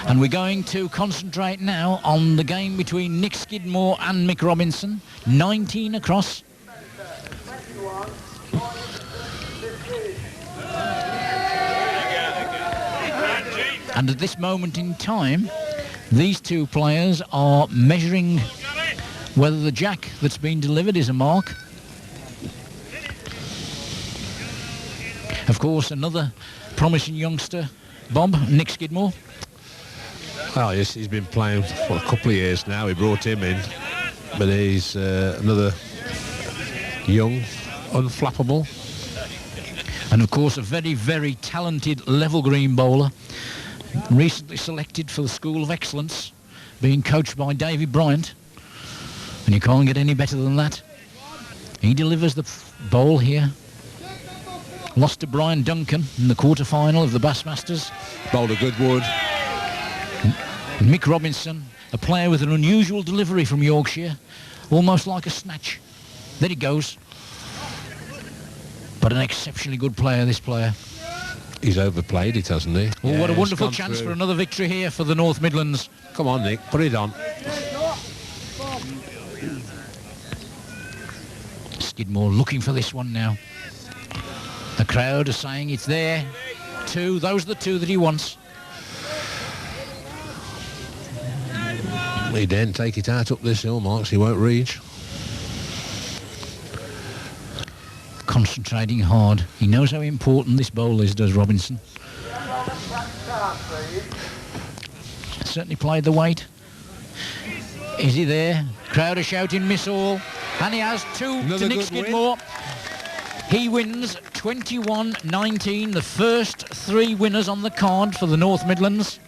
Speaker 1: And we're going to concentrate now on the game between Nick Skidmore and Mick Robinson, 19 across. And at this moment in time, these 2 players are measuring whether the jack that's been delivered is a mark. Of course, another promising youngster, Bob, Nick Skidmore.
Speaker 4: Oh, yes, he's been playing for a couple of years now. We brought him in, but he's another young, unflappable.
Speaker 1: And of course, a very, very talented level green bowler, recently selected for the School of Excellence, being coached by David Bryant. And you can't get any better than that. He delivers the bowl here. Lost to Brian Duncan in the quarter-final of the Bass Masters.
Speaker 4: Bowled a good wood.
Speaker 1: Mick Robinson, a player with an unusual delivery from Yorkshire, almost like a snatch. There he goes. But an exceptionally good player, this player.
Speaker 4: He's overplayed it, hasn't he?
Speaker 1: Well,
Speaker 4: Yeah,
Speaker 1: what a
Speaker 4: he's
Speaker 1: wonderful
Speaker 4: gone
Speaker 1: chance
Speaker 4: through.
Speaker 1: for another victory here for the North Midlands.
Speaker 4: Come on, Nick, put it on.
Speaker 1: Skidmore looking for this one now. The crowd are saying it's there. 2, those are the 2 that he wants.
Speaker 4: He daren't take it out up this hill, Marks. He won't reach.
Speaker 1: Concentrating hard. He knows how important this bowl is, does Robinson. Certainly played the weight. Is he there? Crowd are shouting miss all. And he has 2
Speaker 4: Another
Speaker 1: to Nick
Speaker 4: good
Speaker 1: Skidmore. He wins 21-19, the first 3 winners on the card for the North Midlands.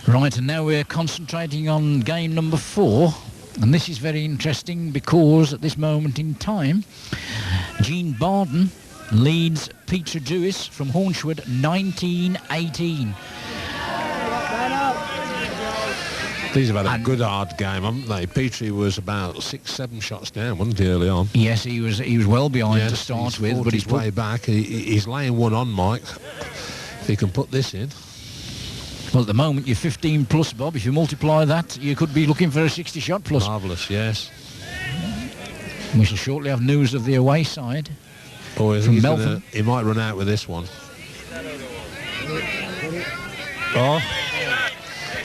Speaker 1: Right, and now we're concentrating on game number 4, and this is very interesting because at this moment in time, Jean Barden leads Peter Dewis from Hornchwood 19-18.
Speaker 4: These have had a good hard game, haven't they? Petrie was about 6-7 shots down, wasn't he, early on?
Speaker 1: Yes, he was well behind to start with, but
Speaker 4: he's way back. He's laying one on, Mike. If he can put this in.
Speaker 1: Well, at the moment, you're 15 plus, Bob. If you multiply that, you could be looking for a 60 shot plus.
Speaker 4: Marvellous, yes.
Speaker 1: We shall shortly have news of the away side.
Speaker 4: Oh,
Speaker 1: from
Speaker 4: he might run out with this one. Oh,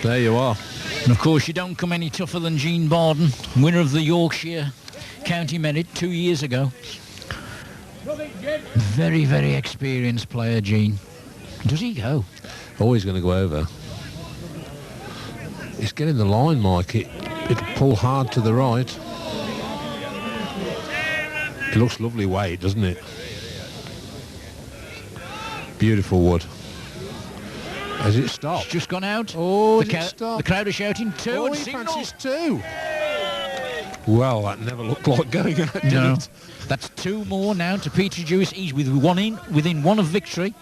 Speaker 4: there you are.
Speaker 1: And of course, you don't come any tougher than Gene Barden, winner of the Yorkshire County Merit 2 years ago. Very, very experienced player, Gene. Does he go?
Speaker 4: Oh, he's going to go over. He's getting the line, Mike. It'll pull hard to the right. It looks lovely weight, doesn't it? Beautiful wood. Has it stopped?
Speaker 1: It's just gone out.
Speaker 4: Oh, the
Speaker 1: crowd are shouting two.
Speaker 4: Oh,
Speaker 1: and
Speaker 4: he
Speaker 1: signal.
Speaker 4: fancies two. Well, that never looked like going out, did it?
Speaker 1: That's two more now to Peter Dewis. He's within one of victory.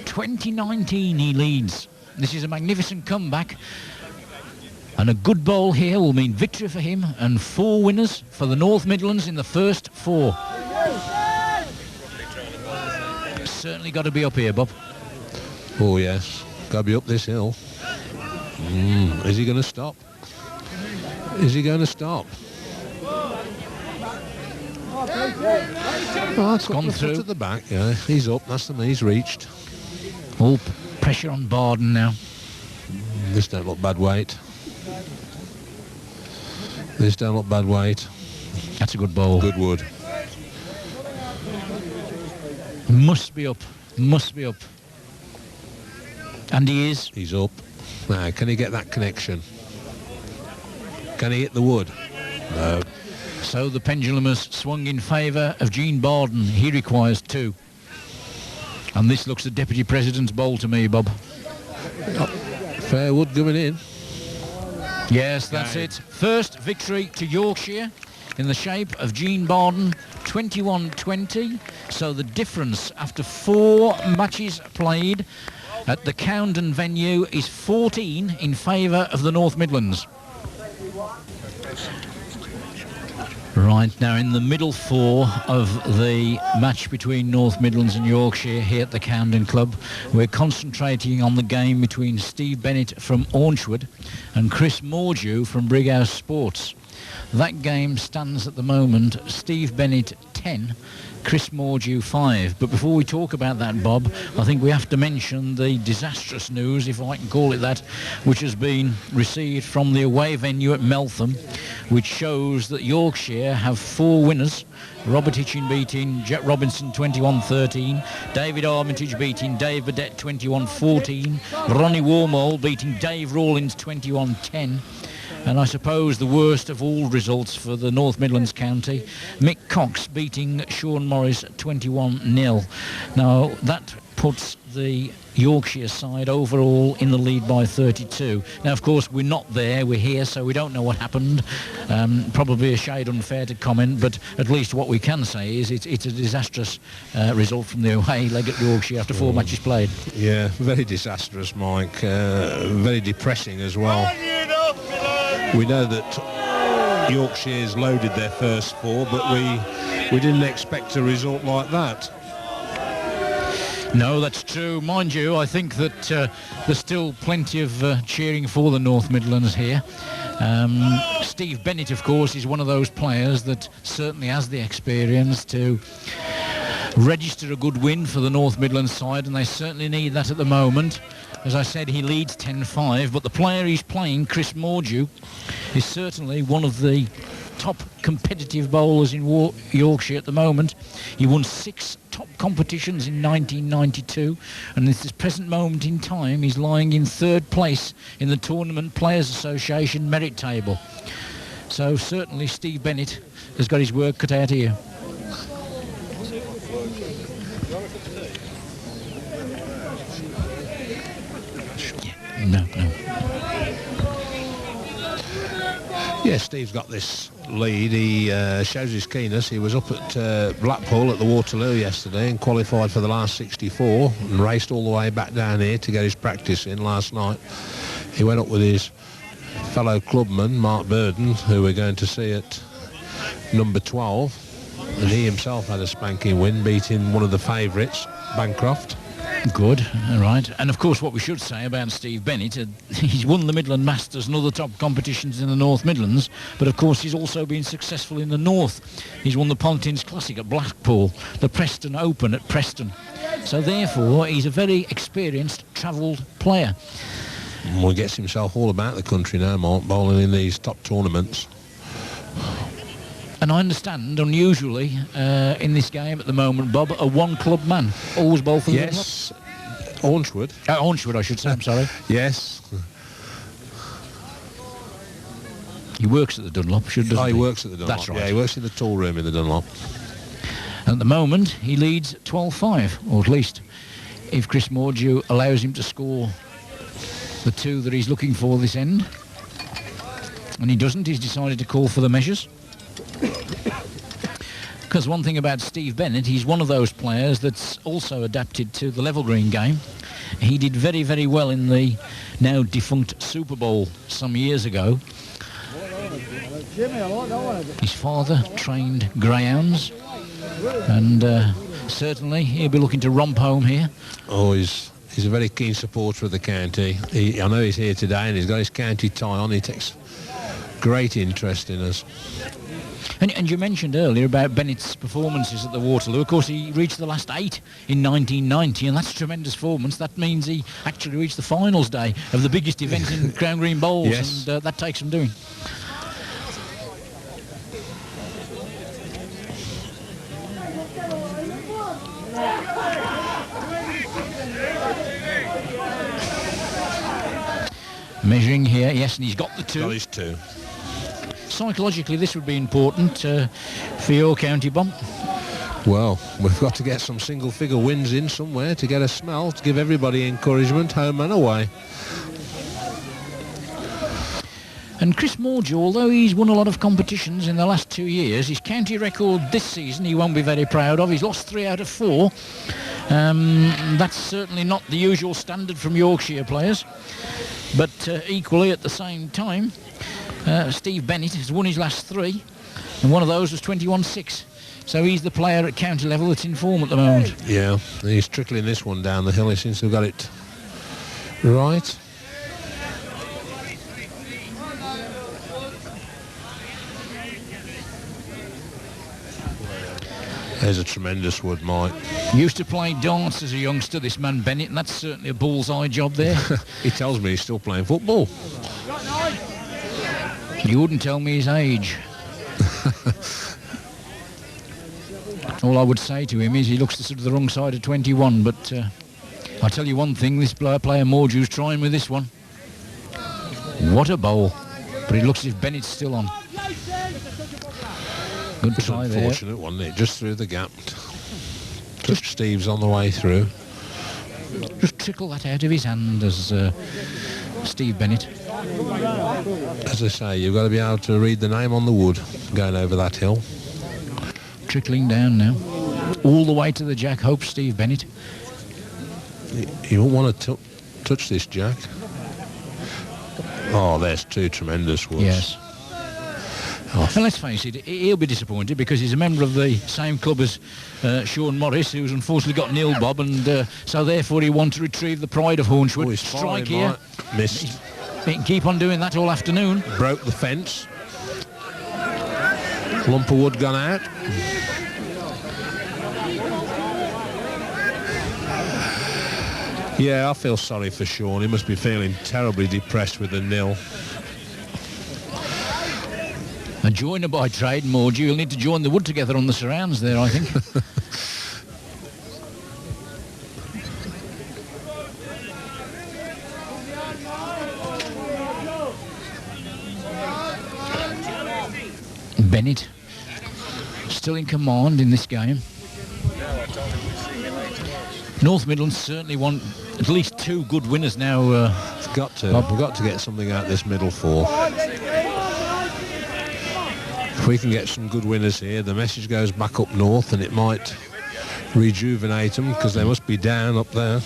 Speaker 1: 2019 he leads. This is a magnificent comeback. And a good bowl here will mean victory for him and 4 winners for the North Midlands in the first 4. Certainly got to be up here, Bob.
Speaker 4: Oh, yes. Got to be up this hill. Is he going to stop? Is he going to stop? Oh, it's
Speaker 1: gone through
Speaker 4: to the back. Yeah, he's up. That's the he's reached.
Speaker 1: All pressure on Barden now.
Speaker 4: This don't look bad weight. This don't look bad weight.
Speaker 1: That's a good bowl.
Speaker 4: Good wood.
Speaker 1: Must be up. Must be up. And he is.
Speaker 4: He's up. Now, can he get that connection? Can he hit the wood? No.
Speaker 1: So the pendulum has swung in favour of Gene Barden. He requires 2. And this looks the Deputy President's bowl to me, Bob.
Speaker 4: Fair wood coming in.
Speaker 1: Yes, that's it. First victory to Yorkshire in the shape of Gene Barden, 21-20. So the difference after 4 matches played at the Coundon venue is 14 in favour of the North Midlands. Right, now in the middle 4 of the match between North Midlands and Yorkshire here at the Camden Club, we're concentrating on the game between Steve Bennett from Hornchwood and Chris Mordew from Brighouse Sports. That game stands at the moment Steve Bennett 10, Chris Mordew 5. But before we talk about that, Bob, I think we have to mention the disastrous news, if I can call it that, which has been received from the away venue at Meltham, which shows that Yorkshire have 4 winners. Robert Hitchin beating Jack Robinson 21-13, David Armitage beating Dave Burdett 21-14, Ronnie Warmole beating Dave Rawlins 21-10. And I suppose the worst of all results for the North Midlands County, Mick Cox beating Sean Morris 21-0. Now that puts the Yorkshire side overall in the lead by 32. Now of course we're not there, we're here, so we don't know what happened. Probably a shade unfair to comment, but at least what we can say is it's a disastrous result from the away leg at Yorkshire after 4 matches played.
Speaker 4: Yeah, very disastrous, Mike. Very depressing as well. We know that Yorkshire's loaded their first 4, but we didn't expect a result like that.
Speaker 1: No, that's true. Mind you, I think that there's still plenty of cheering for the North Midlands here. Steve Bennett, of course, is one of those players that certainly has the experience to register a good win for the North Midlands side, and they certainly need that at the moment. As I said, he leads 10-5, but the player he's playing, Chris Mordew, is certainly one of the top competitive bowlers in Yorkshire at the moment. He won 6 top competitions in 1992, and at this present moment in time he's lying in 3rd place in the Tournament Players Association merit table. So certainly Steve Bennett has got his work cut out here. No.
Speaker 4: Yeah, Steve's got this lead. He shows his keenness. He was up at Blackpool at the Waterloo yesterday and qualified for the last 64 and raced all the way back down here to get his practice in last night. He went up with his fellow clubman, Mark Burden, who we're going to see at number 12. And he himself had a spanking win, beating one of the favourites, Bancroft.
Speaker 1: Good, all right. And of course what we should say about Steve Bennett, he's won the Midland Masters and other top competitions in the North Midlands, but of course he's also been successful in the North. He's won the Pontins Classic at Blackpool, the Preston Open at Preston. So therefore he's a very experienced, travelled player.
Speaker 4: Well, he gets himself all about the country now, Mark, bowling in these top tournaments.
Speaker 1: And I understand, unusually, in this game at the moment, Bob, a one-club man. Always bowl for the
Speaker 4: Yes, Ornchwood.
Speaker 1: Ornchwood, I should say, I'm sorry.
Speaker 4: Yes.
Speaker 1: He works at the Dunlop, doesn't he?
Speaker 4: He works at the Dunlop.
Speaker 1: That's right.
Speaker 4: Yeah, he works in the tool room in the Dunlop.
Speaker 1: At the moment, he leads 12-5, or at least if Chris Mordew allows him to score the 2 that he's looking for this end. And he doesn't, he's decided to call for the measures. Because one thing about Steve Bennett, he's one of those players that's also adapted to the level green game. He did very, very well in the now defunct Super Bowl some years ago. His father trained greyhounds, and certainly he'll be looking to romp home here.
Speaker 4: Oh, he's a very keen supporter of the county. I know he's here today and he's got his county tie on. He takes great interest in us.
Speaker 1: And you mentioned earlier about Bennett's performances at the Waterloo. Of course, he reached the last 8 in 1990, and that's a tremendous performance. That means he actually reached the finals day of the biggest event in Crown Green Bowls,
Speaker 4: yes.
Speaker 1: And that takes some doing. Measuring here, yes, and he's got the 2.
Speaker 4: Got his 2.
Speaker 1: Psychologically, this would be important for your county, Bob.
Speaker 4: Well, we've got to get some single-figure wins in somewhere to get a smell, to give everybody encouragement, home and away.
Speaker 1: And Chris Mordew, although he's won a lot of competitions in the last 2 years, his county record this season he won't be very proud of. He's lost 3 out of 4. That's certainly not the usual standard from Yorkshire players. But equally at the same time, Steve Bennett has won his last 3, and one of those was 21-6. So he's the player at county level that's in form at the moment.
Speaker 4: Yeah, he's trickling this one down the hill. He seems to have got it right. There's a tremendous wood, Mike.
Speaker 1: Used to play darts as a youngster, this man Bennett, and that's certainly a bullseye job there.
Speaker 4: He tells me he's still playing football.
Speaker 1: You wouldn't tell me his age. All I would say to him is he looks sort of the wrong side of 21, but I'll tell you one thing, this player Mordew's trying with this one. What a bowl. But it looks as if Bennett's still on. Good try there.
Speaker 4: Unfortunate, wasn't it? Just through the gap. Just Steve's on the way through.
Speaker 1: Just trickle that out of his hand as Steve Bennett.
Speaker 4: As I say, you've got to be able to read the name on the wood going over that hill.
Speaker 1: Trickling down now. All the way to the jack, hopes Steve Bennett.
Speaker 4: You won't want to touch this jack. Oh, there's 2 tremendous woods.
Speaker 1: Yes. Oh. And let's face it, he'll be disappointed because he's a member of the same club as Sean Morris, who's unfortunately got nil, Bob, and so therefore he wants to retrieve the pride of Hornchwood.
Speaker 4: Oh,
Speaker 1: strike here.
Speaker 4: Missed.
Speaker 1: He can keep on doing that all afternoon.
Speaker 4: Broke the fence. Lump of wood gone out. Yeah, I feel sorry for Sean. He must be feeling terribly depressed with the nil.
Speaker 1: A joiner by trade, Mordew. You'll need to join the wood together on the surrounds there, I think. Bennett still in command in this game. North Midlands certainly want at least 2 good winners now.
Speaker 4: We've got to get something out of this middle 4. we can get some good winners here, the message goes back up north and it might rejuvenate them, because they must be down up there.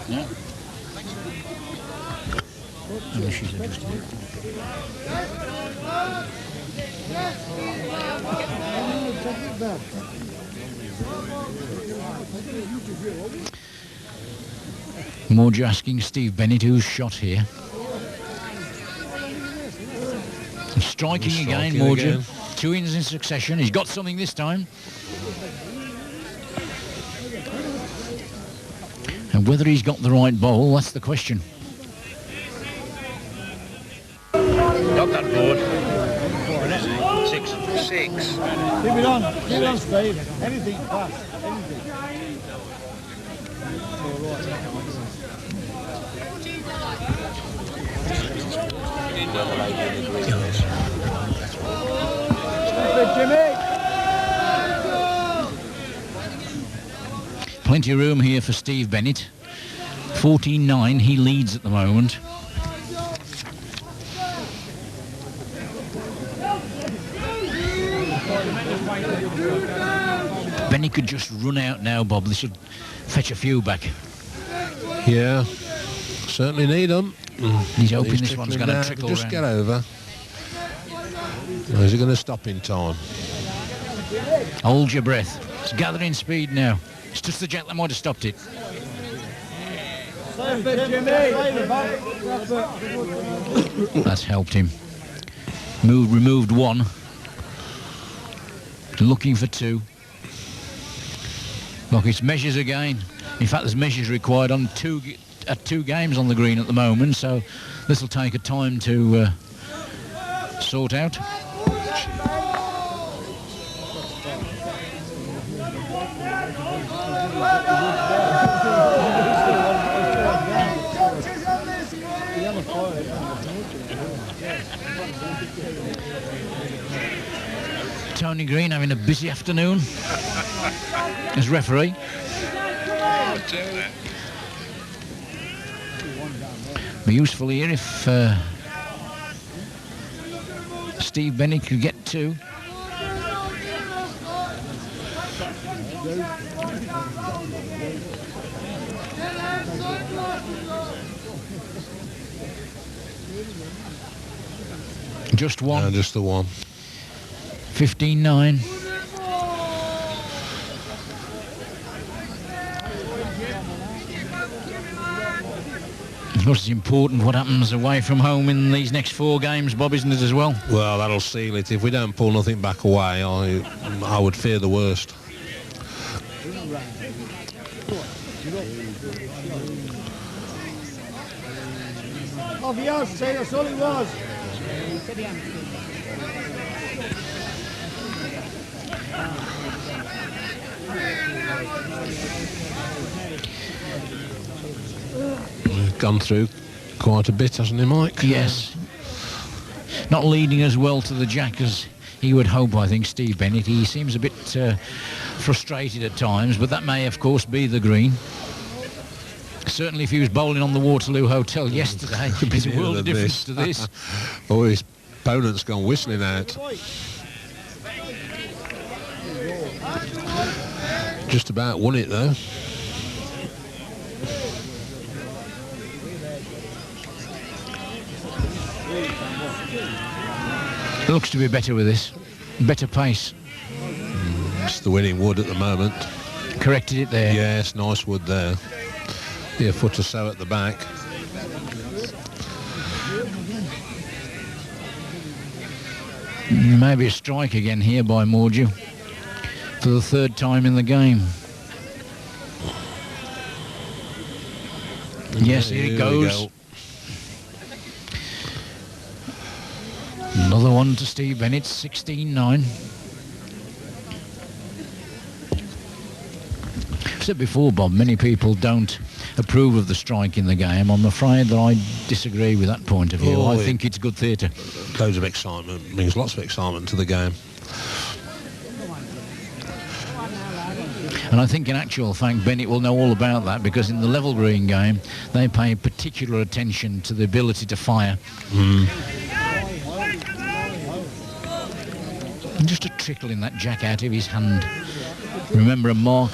Speaker 1: Yeah. Oh, she's interested. Morge asking Steve Bennett who's shot here. Striking again, Morge. 2 innings in succession. He's got something this time. And whether he's got the right bowl, that's the question.
Speaker 5: Got that board. What is it? 6.
Speaker 3: Keep it on, Steve. Anything fast, anything.
Speaker 1: Plenty of room here for Steve Bennett. 14-9, he leads at the moment. Bennett could just run out now, Bob. They should fetch a few back.
Speaker 4: Yeah, certainly need them.
Speaker 1: He's hoping this one's going to trickle
Speaker 4: just
Speaker 1: round.
Speaker 4: get over. Or is he going to stop in time?
Speaker 1: Hold your breath. It's gathering speed now. It's just the jet that might have stopped it. That's helped him. Removed 1. Looking for 2. Look, it's measures again. In fact, there's measures required on 2 games on the green at the moment, so this will take a time to sort out. Tony Green having a busy afternoon as referee. Be useful here if Steve Bennett could get 2. Just 1.
Speaker 4: No, just the 1.
Speaker 1: 15-9. Of course, it's important what happens away from home in these next 4 games, Bob, isn't it, as well?
Speaker 4: Well, that'll seal it. If we don't pull nothing back away, I would fear the worst.
Speaker 3: Off yours, say that's all it was.
Speaker 4: He's gone through quite a bit, hasn't he, Mike?
Speaker 1: Yes. Not leading as well to the jack as he would hope, I think, Steve Bennett. He seems a bit frustrated at times, but that may, of course, be the green. Certainly if he was bowling on the Waterloo Hotel yesterday, it's a world of difference to this.
Speaker 4: Oh, his opponent's gone whistling out. Just about won it, though.
Speaker 1: Looks to be better with this. Better pace.
Speaker 4: It's the winning wood at the moment.
Speaker 1: Corrected it there.
Speaker 4: Yes, nice wood there. Be a foot or so at the back.
Speaker 1: Maybe a strike again here by Mordew for the 3rd time in the game. Yes, here it goes. Another one to Steve Bennett, 16-9. I've said before, Bob, many people don't approve of the strike in the game. I'm afraid that I disagree with that point of view. I think it's good theatre.
Speaker 4: Loads of excitement, brings lots of excitement to the game.
Speaker 1: And I think in actual fact Bennett will know all about that, because in the level green game they pay particular attention to the ability to fire. And just a trickle in that jack out of his hand. Remember, a mark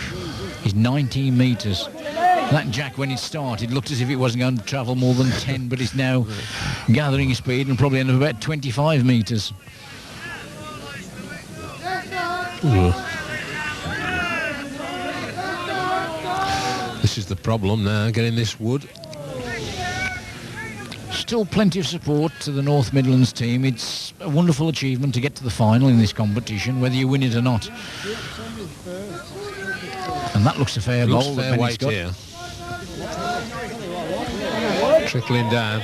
Speaker 1: is 19 metres. That jack, when it started, looked as if it wasn't going to travel more than 10, but it's now gathering speed and probably end up about 25 metres.
Speaker 4: This is the problem now, getting this wood.
Speaker 1: Still plenty of support to the North Midlands team. It's a wonderful achievement to get to the final in this competition, whether you win it or not. And that looks a fair bowl that Bennett's got.
Speaker 4: Here. Trickling down.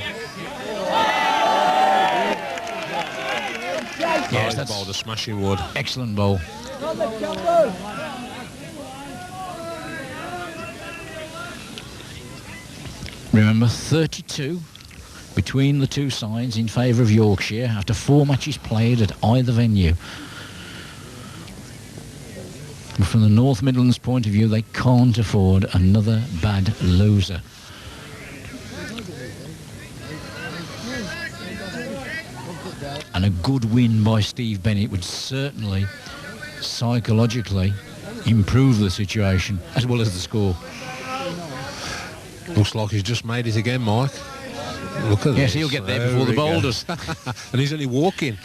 Speaker 1: Yes, that's
Speaker 4: bowled a smashing wood.
Speaker 1: Excellent bowl. Remember, 32 between the two sides in favour of Yorkshire after 4 matches played at either venue. But from the North Midlands point of view, they can't afford another bad loser. And a good win by Steve Bennett would certainly psychologically improve the situation as well as the score.
Speaker 4: Looks like he's just made it again, Mike. Look at this.
Speaker 1: Yes, he'll get there before the ball does.
Speaker 4: And he's only walking.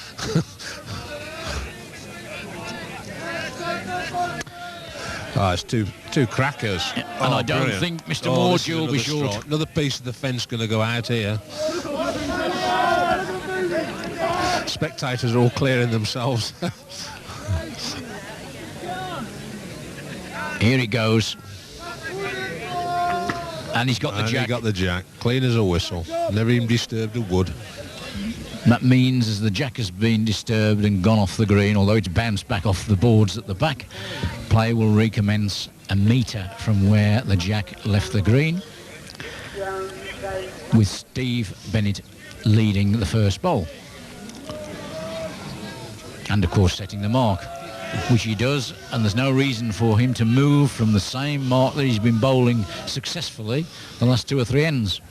Speaker 4: It's two crackers.
Speaker 1: And I don't think Mr. Mordew will be short.
Speaker 4: Strike. Another piece of the fence going to go out here. Spectators are all clearing themselves.
Speaker 1: Here it goes. And he's got the jack.
Speaker 4: He got the jack. Clean as a whistle. Never even disturbed a wood.
Speaker 1: That means as the jack has been disturbed and gone off the green, although it's bounced back off the boards at the back, play will recommence a metre from where the jack left the green, with Steve Bennett leading the first bowl. And of course setting the mark, which he does, and there's no reason for him to move from the same mark that he's been bowling successfully the last 2 or 3 ends.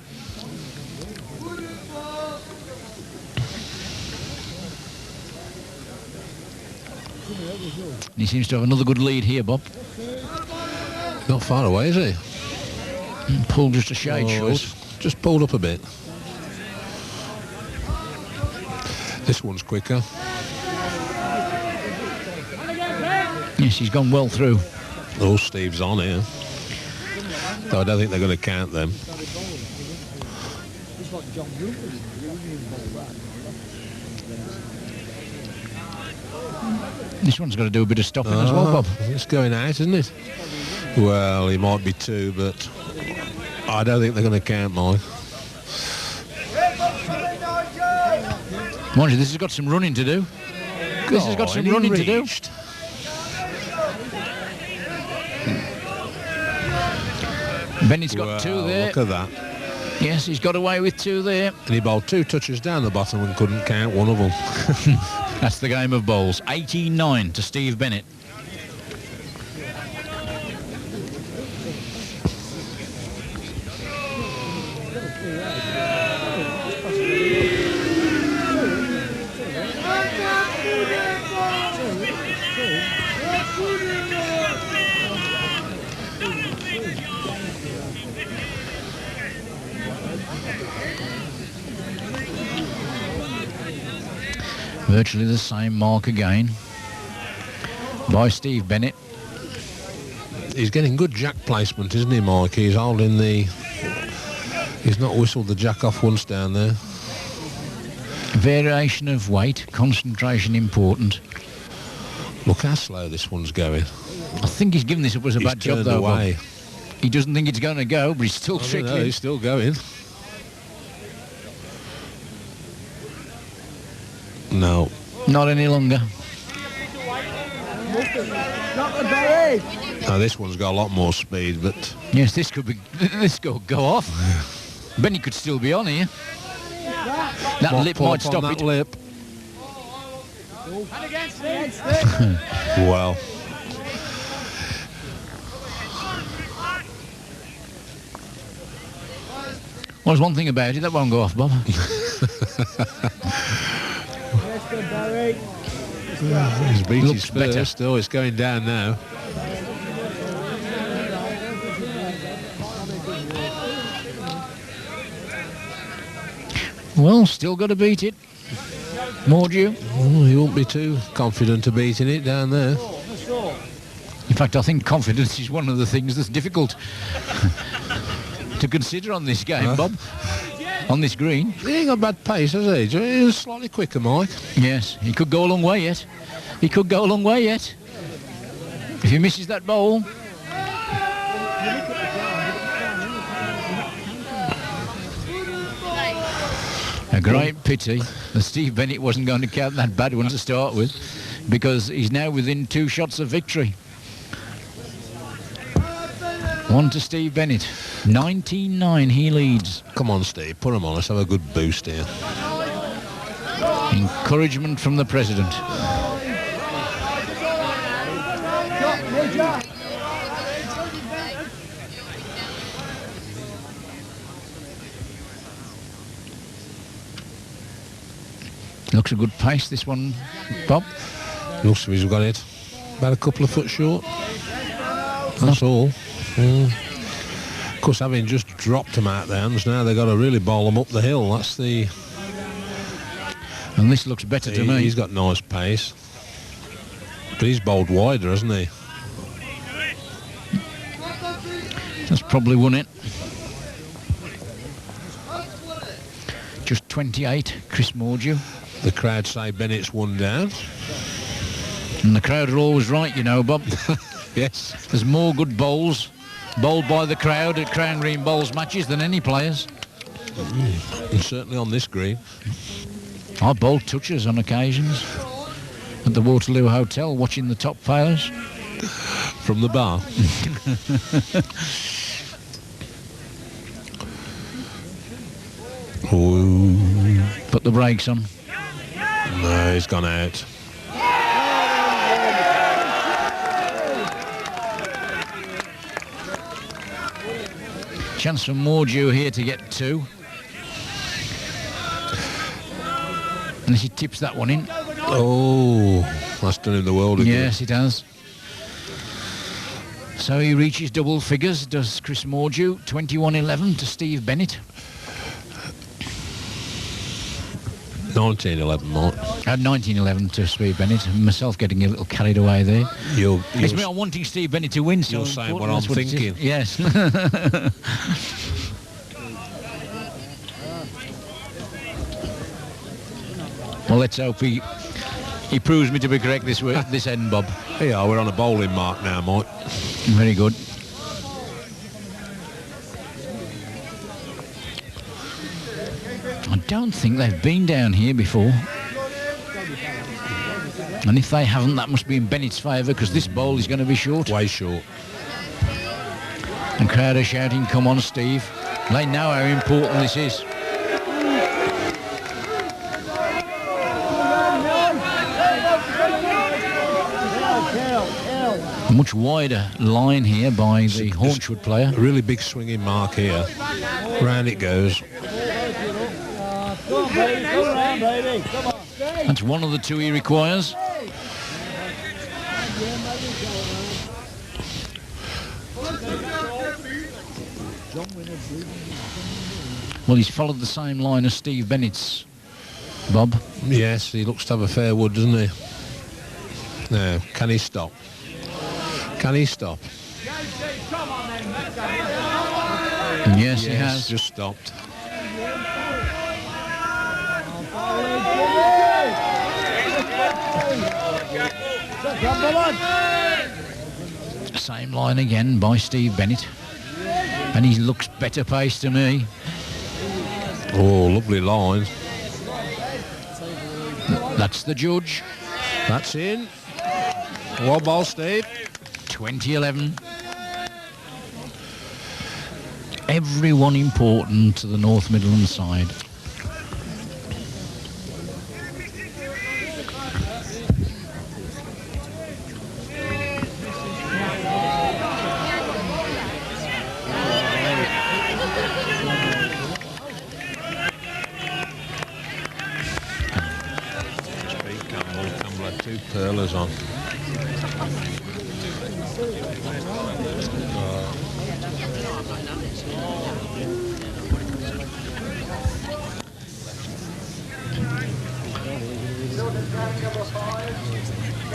Speaker 1: He seems to have another good lead here, Bob.
Speaker 4: Not far away, is he?
Speaker 1: Pulled just a shade short.
Speaker 4: Just pulled up a bit. This one's quicker.
Speaker 1: Yes, he's gone well through.
Speaker 4: Oh, Steve's on here. Though I don't think they're going to count them.
Speaker 1: This one's got to do a bit of stopping as well, Bob.
Speaker 4: It's going out, isn't it? Well, he might be 2, but I don't think they're going to count, Mike.
Speaker 1: Mind you, this has got some running to do. This has got some running to do. Bennett's got 2 there.
Speaker 4: Look at that.
Speaker 1: Yes, he's got away with 2 there.
Speaker 4: And he bowled 2 touches down the bottom and couldn't count one of them.
Speaker 1: That's the game of bowls. 18-9 to Steve Bennett. Virtually the same mark again by Steve Bennett.
Speaker 4: He's getting good jack placement, isn't he, Mike? He's holding the... He's not whistled the jack off once down there.
Speaker 1: Variation of weight, concentration important.
Speaker 4: Look how slow this one's going.
Speaker 1: I think he's given this up as a bad job, though.
Speaker 4: Away.
Speaker 1: He doesn't think it's going to go, but he's still trickling.
Speaker 4: No, he's still going. No.
Speaker 1: Not any longer.
Speaker 4: Now this one's got a lot more speed, but
Speaker 1: Yes, this could go off. Benny could still be on here. That
Speaker 4: might
Speaker 1: lip
Speaker 4: pull
Speaker 1: might
Speaker 4: up on
Speaker 1: stop
Speaker 4: that
Speaker 1: it.
Speaker 4: lip. Well,
Speaker 1: Well, there's one thing about it, that won't go off, Bob.
Speaker 4: he's beat
Speaker 1: Looks
Speaker 4: his
Speaker 1: better.
Speaker 4: first. Oh, it's going down now.
Speaker 1: Well, still got to beat it. Mordew.
Speaker 4: Oh, he won't be too confident of beating it down there.
Speaker 1: In fact, I think confidence is one of the things that's difficult to consider on this game, Bob. On this green.
Speaker 4: He ain't got bad pace, has he? He's slightly quicker, Mike.
Speaker 1: Yes, he could go a long way yet. He could go a long way yet. If he misses that bowl. A great pity that Steve Bennett wasn't going to count that bad one to start with, because he's now within 2 shots of victory. 1 to Steve Bennett. 19-9 he leads.
Speaker 4: Come on, Steve, put him on. Let's have a good boost here.
Speaker 1: Encouragement from the president. Looks a good pace, this one, Bob.
Speaker 4: Looks like he's got it about a couple of foot short. That's all. Of course, having just dropped them out their hands, now they've got to really bowl them up the hill. That's the...
Speaker 1: And this looks better to me.
Speaker 4: He's got nice pace. But he's bowled wider, hasn't he?
Speaker 1: That's probably won it. Just 28, Chris Mordew.
Speaker 4: The crowd say Bennett's one down.
Speaker 1: And the crowd are always right, you know, Bob.
Speaker 4: Yes.
Speaker 1: There's more good bowls bowled by the crowd at Crown Green Bowls matches than any players.
Speaker 4: And certainly on this green.
Speaker 1: I bowled touches on occasions at the Waterloo Hotel watching the top players.
Speaker 4: From the bar. Oh.
Speaker 1: Put the brakes on.
Speaker 4: No, he's gone out.
Speaker 1: Chance for Mordew here to get 2. Unless he tips that one in.
Speaker 4: Oh, that's done him the world of good.
Speaker 1: Yes, it has. So he reaches double figures, does Chris Mordew. 21-11 to Steve Bennett.
Speaker 4: 1911, Mike.
Speaker 1: 19-11 to Steve Bennett. Myself getting a little carried away there. It's me, I'm wanting Steve Bennett to win. So
Speaker 4: you're saying what I'm thinking.
Speaker 1: Yes. Well, let's hope he proves me to be correct this end, Bob.
Speaker 4: Yeah, we're on a bowling mark now, Mike.
Speaker 1: Very good. I don't think they've been down here before. And if they haven't, that must be in Bennett's favour, because this bowl is going to be short.
Speaker 4: Way short.
Speaker 1: And crowd are shouting, come on, Steve. They know how important this is. A much wider line here by the Haunchwood player.
Speaker 4: A really big swinging mark here. Round it goes.
Speaker 1: That's one of the 2 he requires. Well, he's followed the same line as Steve Bennett's, Bob.
Speaker 4: Yes, he looks to have a fair wood, doesn't he? Now, can he stop? Can he stop?
Speaker 1: Yes, he has.
Speaker 4: Just stopped.
Speaker 1: Same line again by Steve Bennett. And he looks better paced to me.
Speaker 4: Oh, lovely line.
Speaker 1: That's the judge.
Speaker 4: That's in. One ball, Steve.
Speaker 1: 2011. Everyone important to the North Midlands side.
Speaker 4: Campbell had 2 pearlers on.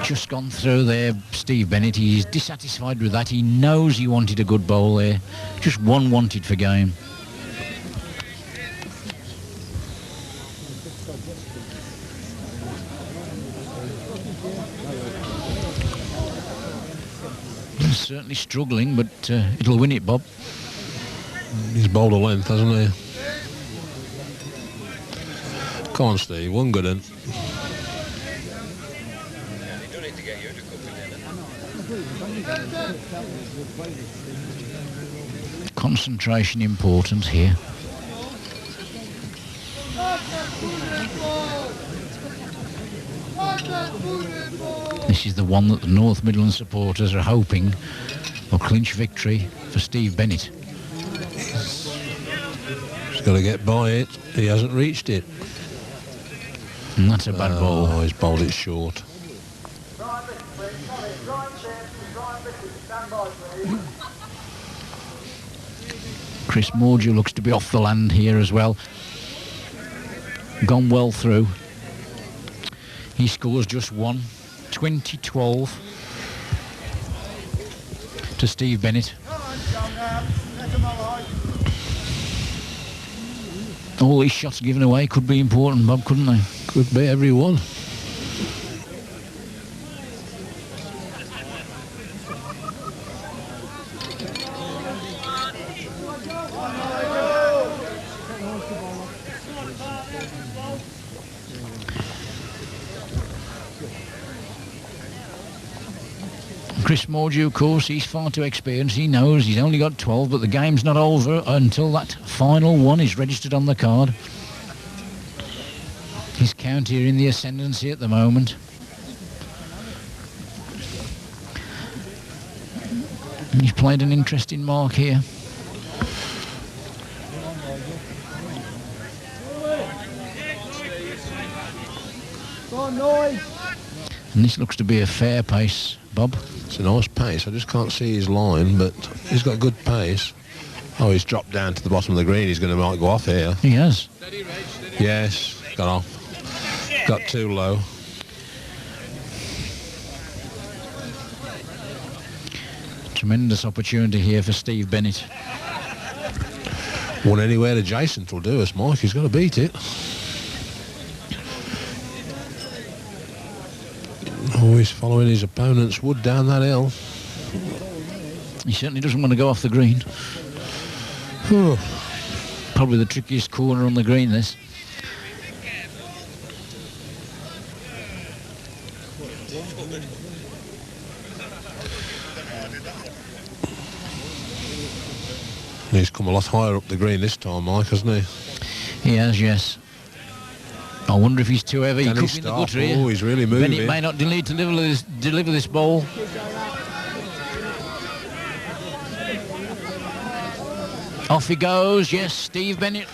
Speaker 1: Just gone through there, Steve Bennett. He's dissatisfied with that. He knows he wanted a good bowl there. Just one wanted for game. He's certainly struggling, but it'll win it, Bob.
Speaker 4: He's bowled a length, hasn't he? Come on, Steve. One good one.
Speaker 1: Concentration important here. This is the one that the North Midlands supporters are hoping will clinch victory for Steve Bennett.
Speaker 4: He's got to get by it. He hasn't reached it.
Speaker 1: And that's a bad ball.
Speaker 4: Oh, he's bowled it short.
Speaker 1: Chris Mordew looks to be off the land here as well. Gone well through. He scores just one. 20-12 to Steve Bennett. All these shots given away could be important, Bob, couldn't they?
Speaker 4: Could be every one.
Speaker 1: Chris Mordew, of course, he's far too experienced. He knows he's only got 12, but the game's not over until that final one is registered on the card. His count here in the ascendancy at the moment. He's played an interesting mark here. And this looks to be a fair pace, Bob.
Speaker 4: It's a nice pace. I just can't see his line, but he's got good pace. Oh, he's dropped down to the bottom of the green. He's going to might go off here.
Speaker 1: He has.
Speaker 4: Yes, got off. Got too low.
Speaker 1: Tremendous opportunity here for Steve Bennett.
Speaker 4: One anywhere adjacent will do us, Mike. He's got to beat it. Oh, he's following his opponent's wood down that hill.
Speaker 1: He certainly doesn't want to go off the green. Probably the trickiest corner on the green, this.
Speaker 4: He's come a lot higher up the green this time, Mike, hasn't he?
Speaker 1: He has, yes. I wonder if he's too heavy.
Speaker 4: Can
Speaker 1: He
Speaker 4: he
Speaker 1: could be in the
Speaker 4: stop?
Speaker 1: gutter here.
Speaker 4: Oh, he's really moving.
Speaker 1: Bennett may not need to deliver this ball. Off he goes. Yes, Steve Bennett.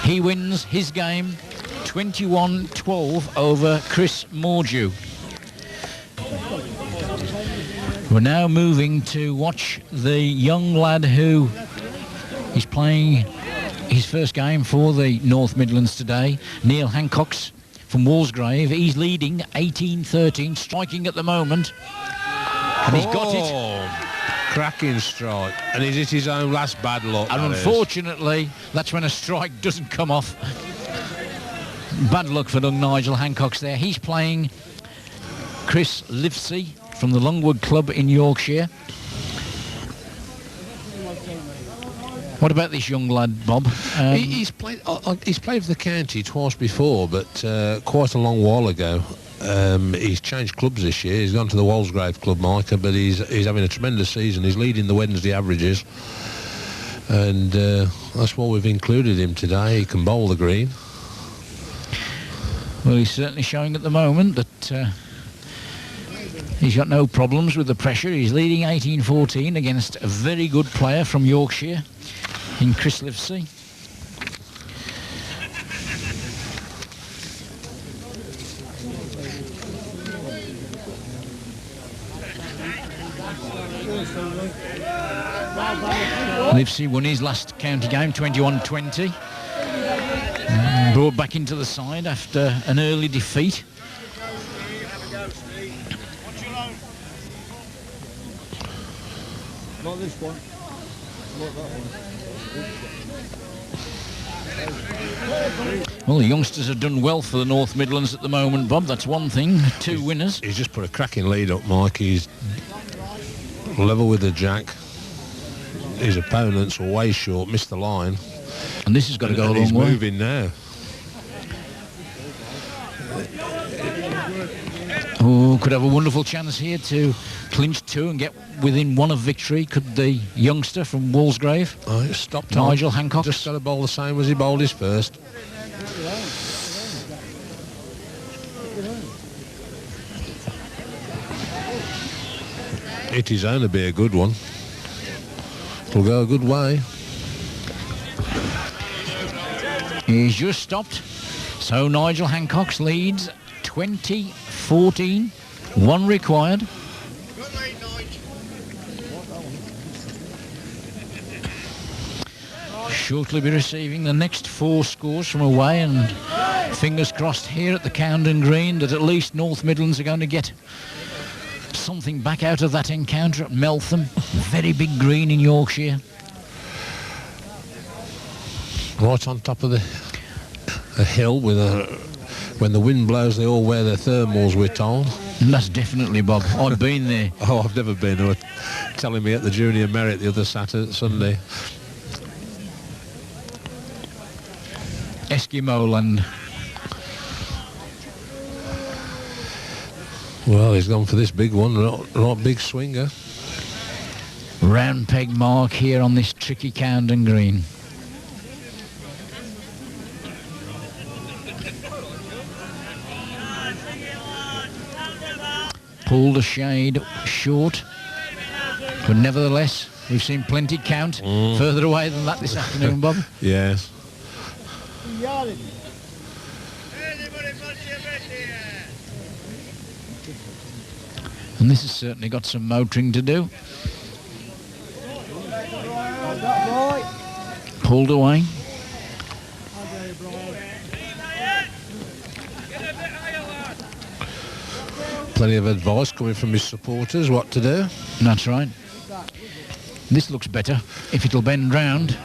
Speaker 1: He wins his game. 21-12 over Chris Mordew. We're now moving to watch the young lad who is playing his first game for the North Midlands today, Neil Hancock's from Walsgrave. He's leading 18-13, striking at the moment. And he's got it.
Speaker 4: Cracking strike. And he's hit his own last bad luck.
Speaker 1: And unfortunately, that's when a strike doesn't come off. Bad luck for young Nigel Hancock's there. He's playing Chris Livesey from the Longwood Club in Yorkshire. What about this young lad, Bob?
Speaker 4: He's played for the county twice before, but quite a long while ago. He's changed clubs this year. He's gone to the Walsgrave club, Micah, but he's having a tremendous season. He's leading the Wednesday averages, and that's why we've included him today. He can bowl the green.
Speaker 1: Well, he's certainly showing at the moment that he's got no problems with the pressure. He's leading 18-14 against a very good player from Yorkshire in Chris Livesey. Livesey won his last county game 21-20. Brought back into the side after an early defeat.
Speaker 3: Not this one. Not that one.
Speaker 1: Well, the youngsters have done well for the North Midlands at the moment, Bob. That's one thing. Two winners.
Speaker 4: He's just put a cracking lead up, Mike. He's level with the jack. His opponents were way short, missed the line.
Speaker 1: And this has got to go a long way.
Speaker 4: He's moving now.
Speaker 1: Oh, could have a wonderful chance here to clinch two and get within one of victory. Could the youngster from Walsgrave?
Speaker 4: Oh, it stopped.
Speaker 1: Nigel Hancock.
Speaker 4: Just got to bowl the same as he bowled his first. It is only be a good one. It'll go a good way.
Speaker 1: He's just stopped. So Nigel Hancock's leads 20-14. One required. Shortly be receiving the next four scores from away, and fingers crossed here at the Camden Green that at least North Midlands are going to get something back out of that encounter at Meltham. Very big green in Yorkshire.
Speaker 4: Right on top of a hill with when the wind blows they all wear their thermals, we're told.
Speaker 1: And that's definitely, Bob. I've been there.
Speaker 4: Oh, I've never been. They were telling me at the Junior Merit the other Sunday.
Speaker 1: Eskimo land.
Speaker 4: Well, he's gone for this big one, right big swinger.
Speaker 1: Round peg mark here on this tricky Camden Green. Pulled a shade short, but nevertheless, we've seen plenty count further away than that this afternoon, Bob.
Speaker 4: Yes.
Speaker 1: And this has certainly got some motoring to do. Pulled away.
Speaker 4: Plenty of advice coming from his supporters what to do.
Speaker 1: That's right. This looks better if it'll bend round.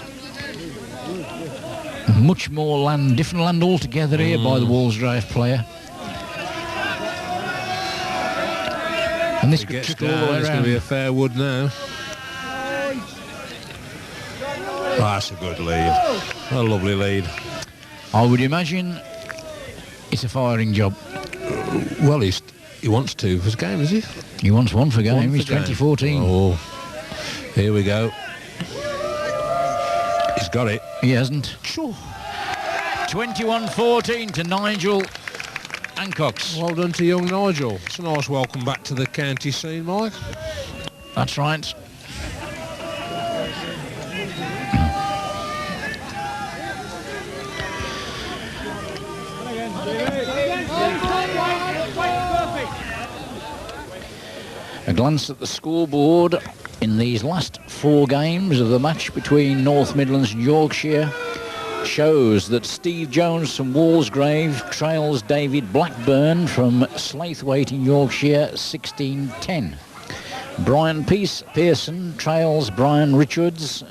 Speaker 1: Much more land, different land altogether here by the Walsgrave player. And this could trickle all the way
Speaker 4: It's going
Speaker 1: around.
Speaker 4: to be a fair wood now. Oh, that's a good lead. A lovely lead.
Speaker 1: I would imagine it's a firing job.
Speaker 4: Well, he wants two for his game, is he?
Speaker 1: He wants one for game.
Speaker 4: One for
Speaker 1: He's
Speaker 4: game.
Speaker 1: 2014.
Speaker 4: Oh, here we go. He's got it.
Speaker 1: He hasn't. 21-14 to Nigel Hancock's.
Speaker 4: Well done to young Nigel. It's a nice welcome back to the county scene, Mike.
Speaker 1: That's right. A glance at the scoreboard in these last four games of the match between North Midlands and Yorkshire shows that Steve Jones from Walsgrave trails David Blackburn from Slaithwaite in Yorkshire 16-10. Brian Pearson trails Brian Richards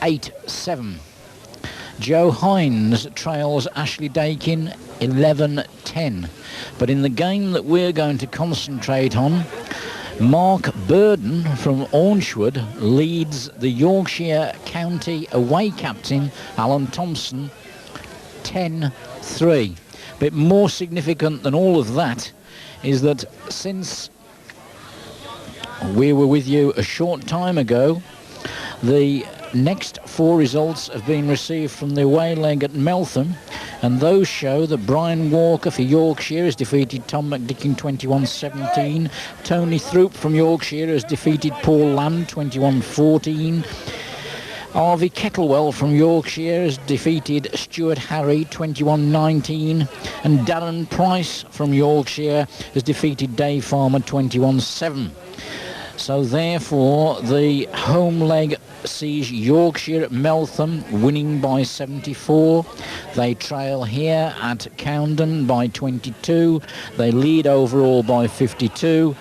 Speaker 1: 8-7. Joe Hines trails Ashley Dakin 11-10. But in the game that we're going to concentrate on, Mark Burden from Ornshwood leads the Yorkshire County away captain Alan Thompson 10-3. But more significant than all of that is that since we were with you a short time ago, the next 4 results have been received from the away leg at Meltham, and those show that Brian Walker for Yorkshire has defeated Tom McDickin 21-17. Tony Throop from Yorkshire has defeated Paul Lamb 21-14. Harvey Kettlewell from Yorkshire has defeated Stuart Harry 21-19, and Darren Price from Yorkshire has defeated Dave Farmer 21-7. So therefore the home leg sees Yorkshire at Meltham winning by 74. They trail here at Coundon by 22. They lead overall by 52.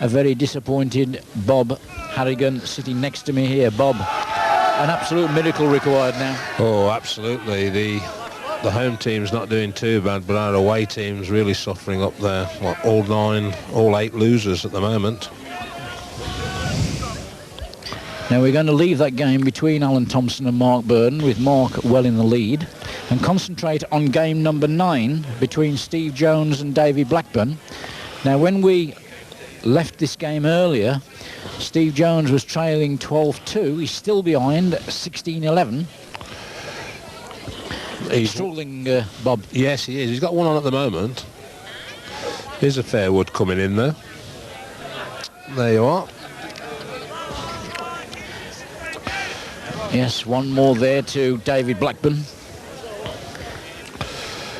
Speaker 1: A very disappointed Bob Harrigan sitting next to me here. Bob, an absolute miracle required now.
Speaker 4: Oh, absolutely. The home team's not doing too bad, but our away team's really suffering up there. Like all 8 losers at the moment.
Speaker 1: Now we're going to leave that game between Alan Thompson and Mark Burden, with Mark well in the lead, and concentrate on game number 9 between Steve Jones and Davy Blackburn. Now when we left this game earlier, Steve Jones was trailing 12-2. He's still behind 16-11. He's struggling, Bob.
Speaker 4: Yes, he is. He's got one on at the moment. Here's a fair wood coming in there. There you are.
Speaker 1: Yes, one more there to David Blackburn.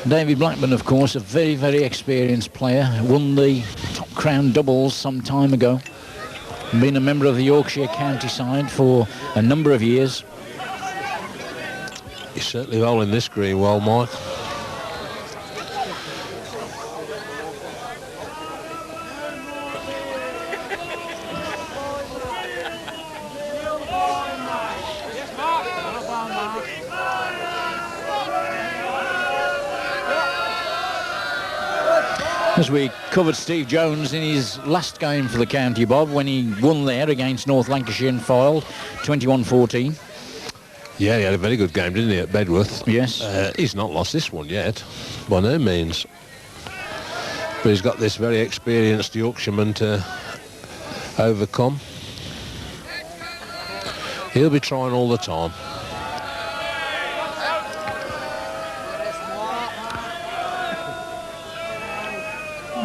Speaker 1: David Blackburn, of course, a very, very experienced player. Won the Top Crown doubles some time ago. Been a member of the Yorkshire county side for a number of years.
Speaker 4: He's certainly rolling this green well, Mike.
Speaker 1: As we covered Steve Jones in his last game for the county, Bob, when he won there against North Lancashire and Fylde, 21-14.
Speaker 4: Yeah, he had a very good game, didn't he, at Bedworth?
Speaker 1: Yes.
Speaker 4: He's not lost this one yet, by no means. But he's got this very experienced Yorkshireman to overcome. He'll be trying all the time.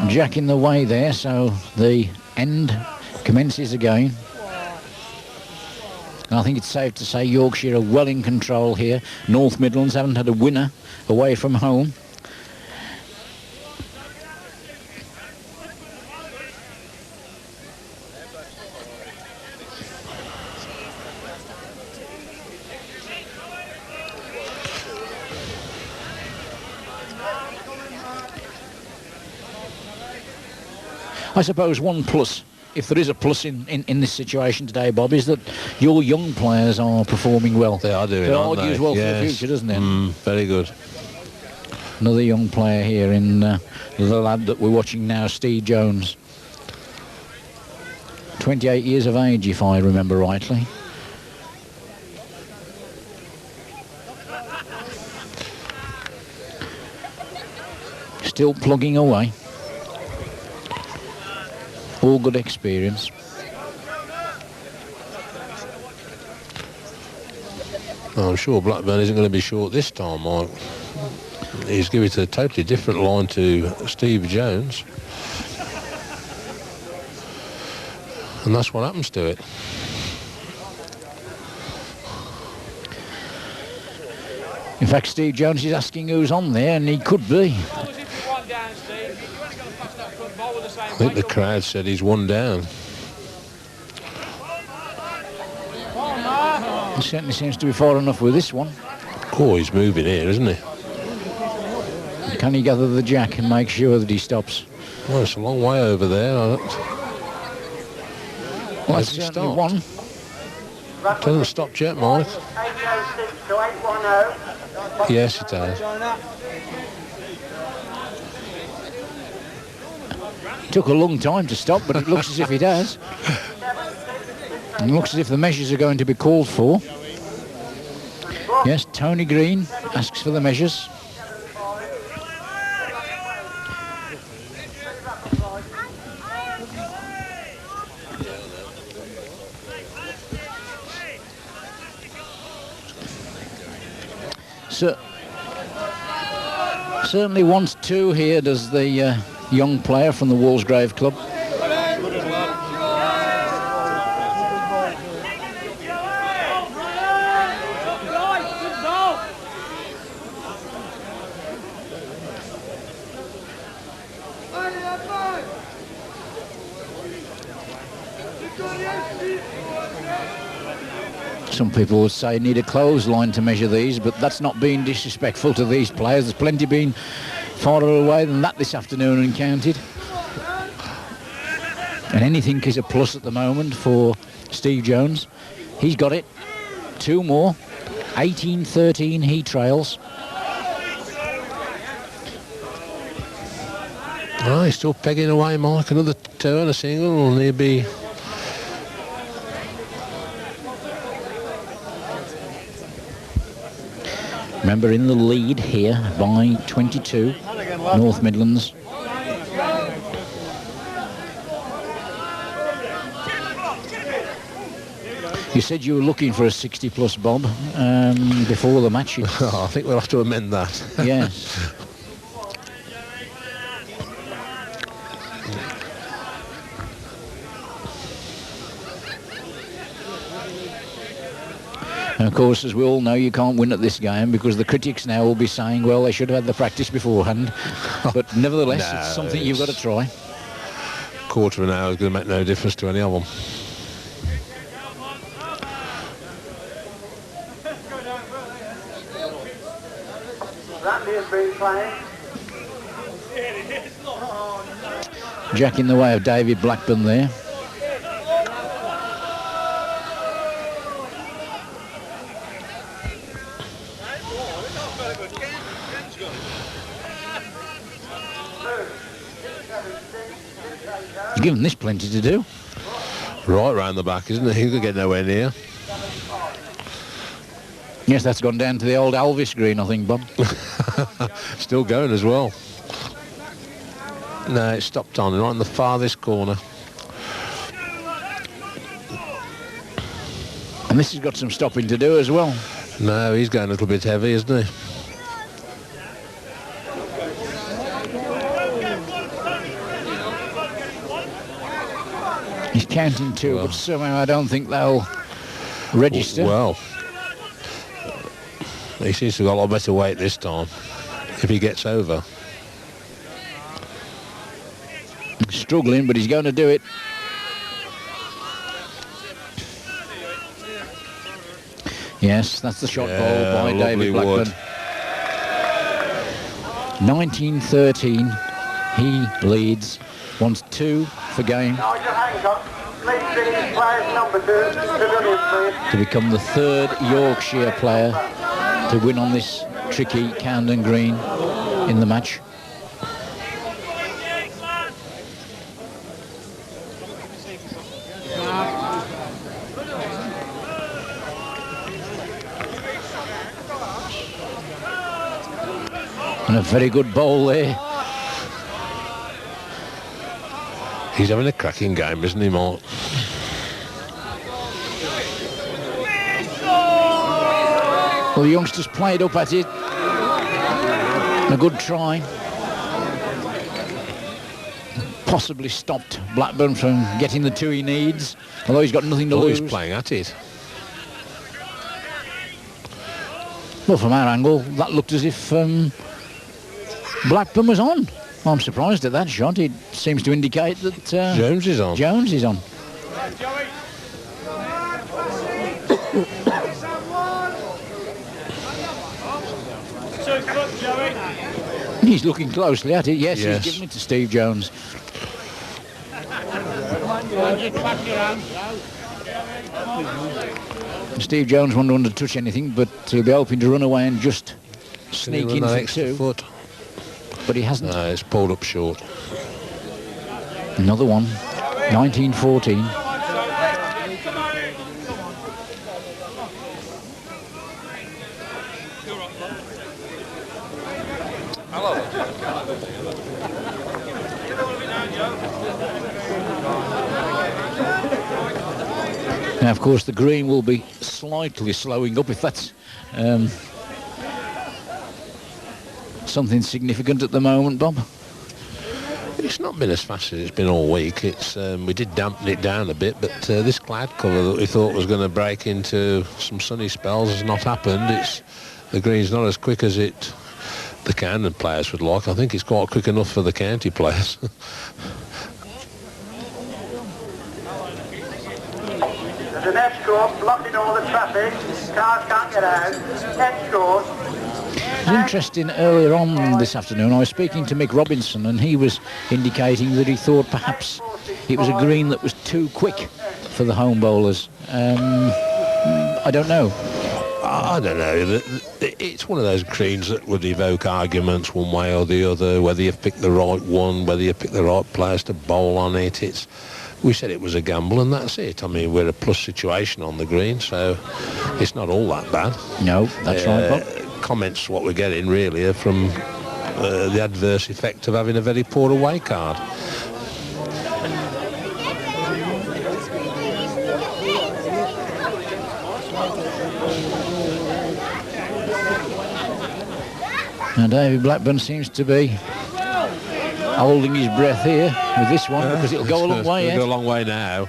Speaker 1: Jack in the way there, so the end commences again. I think it's safe to say Yorkshire are well in control here. North Midlands haven't had a winner away from home. I suppose one plus, if there is a plus in this situation today, Bob, is that your young players are performing well.
Speaker 4: They are doing, aren't they?
Speaker 1: It argues well for the future, doesn't it?
Speaker 4: Very good.
Speaker 1: Another young player here in the lad that we're watching now, Steve Jones. 28 years of age, if I remember rightly. Still plugging away. All good experience.
Speaker 4: I'm sure Blackburn isn't going to be short this time, Mike. He's giving it a totally different line to Steve Jones. And that's what happens to it.
Speaker 1: In fact, Steve Jones is asking who's on there, and he could be.
Speaker 4: I think the crowd said he's one down.
Speaker 1: He certainly seems to be far enough with this one.
Speaker 4: Oh, he's moving here, isn't he?
Speaker 1: Can he gather the jack and make sure that he stops?
Speaker 4: Well, it's a long way over there.
Speaker 1: Well, that's certainly one.
Speaker 4: Hasn't stopped yet, Mike. Yes, it has.
Speaker 1: Took a long time to stop, but it looks as if it has. It looks as if the measures are going to be called for. Yes, Tony Green asks for the measures. Certainly wants two here, does the young player from the Walsgrave club. Some people would say need a clothesline to measure these, but that's not being disrespectful to these players. There's plenty been farther away than that this afternoon and counted. And anything is a plus at the moment for Steve Jones. He's got it. Two more. 18-13 he trails.
Speaker 4: Oh, he's still pegging away, Mike. Another turn, a single, and he'll be...
Speaker 1: Remember, in the lead here by 22, North Midlands. You said you were looking for a 60-plus, Bob, before the match.
Speaker 4: I think we'll have to amend that.
Speaker 1: Yes. And of course, as we all know, you can't win at this game because the critics now will be saying, well, they should have had the practice beforehand. But nevertheless,
Speaker 4: No,
Speaker 1: it's something you've got to try.
Speaker 4: Quarter of an hour is going to make no difference to any of them.
Speaker 1: Jack in the way of David Blackburn there. You've given this plenty to do.
Speaker 4: Right round the back, isn't it? He could get nowhere near.
Speaker 1: Yes, that's gone down to the old Alvis green, I think, Bob.
Speaker 4: Still going as well. No, it stopped on right in the farthest corner.
Speaker 1: And this has got some stopping to do as well.
Speaker 4: No, he's going a little bit heavy, isn't he?
Speaker 1: He's counting two,
Speaker 4: Well.
Speaker 1: but somehow I don't think they'll register.
Speaker 4: Well, he seems to have got a lot better weight this time, if he gets over.
Speaker 1: Struggling, but he's going to do it. Yes, that's the shot ball by David Blackburn. 19-13, he leads. Wants two for game to become the third Yorkshire player to win on this tricky Camden Green in the match. And a very good bowl there.
Speaker 4: He's having a cracking game, isn't he, Mark?
Speaker 1: Well, the youngsters played up at it. A good try. Possibly stopped Blackburn from getting the two he needs, although he's got nothing to lose.
Speaker 4: He's playing at it.
Speaker 1: Well, from our angle, that looked as if Blackburn was on. I'm surprised at that shot. It seems to indicate that
Speaker 4: Jones is on.
Speaker 1: Jones is on. He's looking closely at it. Yes,
Speaker 4: Yes.
Speaker 1: he's giving it to Steve Jones. Steve Jones won't want to touch anything, but he'll be hoping to run away and just sneak in for two.
Speaker 4: Foot.
Speaker 1: But he hasn't.
Speaker 4: No, it's pulled up short.
Speaker 1: Another one. 19-14. Now, of course, the green will be slightly slowing up if that's something significant at the moment, Bob?
Speaker 4: It's not been as fast as it's been all week. It's we did dampen it down a bit, but this cloud cover that we thought was going to break into some sunny spells has not happened. The green's not as quick as the Camden players would like. I think it's quite quick enough for the county players.
Speaker 6: There's an escort blocking all the traffic. Cars can't get out. Escort.
Speaker 1: It was interesting, earlier on this afternoon I was speaking to Mick Robinson, and he was indicating that he thought perhaps it was a green that was too quick for the home bowlers. I don't know.
Speaker 4: I don't know. It's one of those greens that would evoke arguments one way or the other, whether you've picked the right one, whether you picked the right players to bowl on it. We said it was a gamble, and that's it. I mean, we're a plus situation on the green, so it's not all that bad.
Speaker 1: No, that's right, Bob.
Speaker 4: Comments what we're getting really are from the adverse effect of having a very poor away card.
Speaker 1: Now David Blackburn seems to be holding his breath here with this one, because it'll go a long way.
Speaker 4: It'll go a long way now.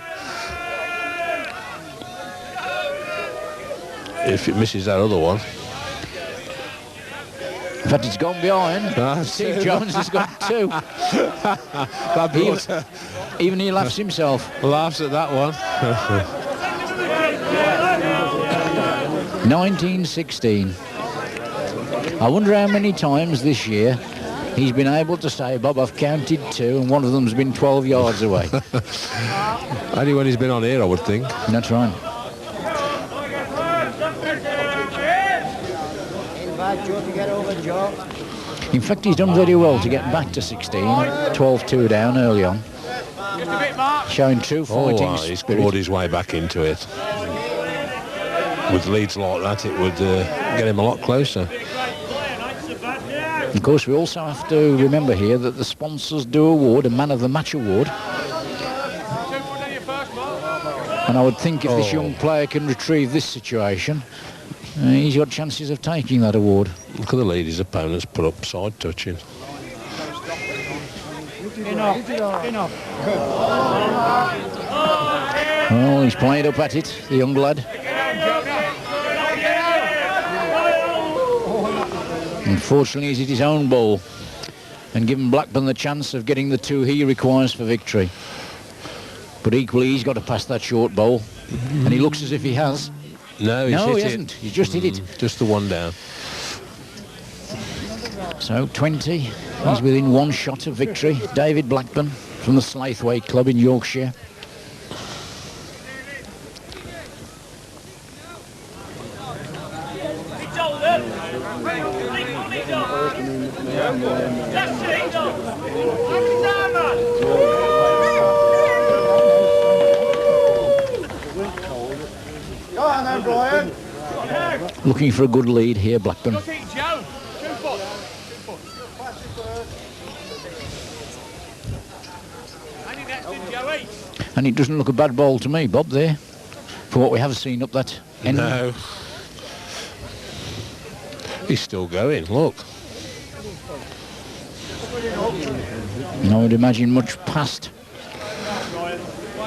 Speaker 4: If it misses that other one.
Speaker 1: In fact, it's gone behind. Steve Jones has got two. Even he laughs himself.
Speaker 4: Laughs at that one.
Speaker 1: 1916. I wonder how many times this year he's been able to say, Bob, I've counted two, and one of them's been 12 yards away.
Speaker 4: Only when he's been on here, I would think.
Speaker 1: That's right. In fact, he's done very well to get back to 16, 12-2 down early on, showing true fighting
Speaker 4: he's
Speaker 1: spirit.
Speaker 4: clawed his way back into it. With leads like that, it would get him a lot closer.
Speaker 1: Of course, we also have to remember here that the sponsors do award a Man of the Match award. And I would think if this young player can retrieve this situation, he's got chances of taking that award.
Speaker 4: Look at the lead his opponents put up side touching.
Speaker 3: Enough.
Speaker 1: Well, he's played up at it, the young lad. Unfortunately, he's hit his own ball and given Blackburn the chance of getting the two he requires for victory. But equally, he's got to pass that short bowl, and he looks as if he has.
Speaker 4: No, he
Speaker 1: hasn't. He's just hit it.
Speaker 4: Just the one down.
Speaker 1: So 20, he's within one shot of victory. David Blackburn from the Slaithwaite Club in Yorkshire. Looking for a good lead here, Blackburn. And it doesn't look a bad ball to me, Bob, there, for what we have seen up that end.
Speaker 4: No. He's still going, look.
Speaker 1: And I would imagine much past.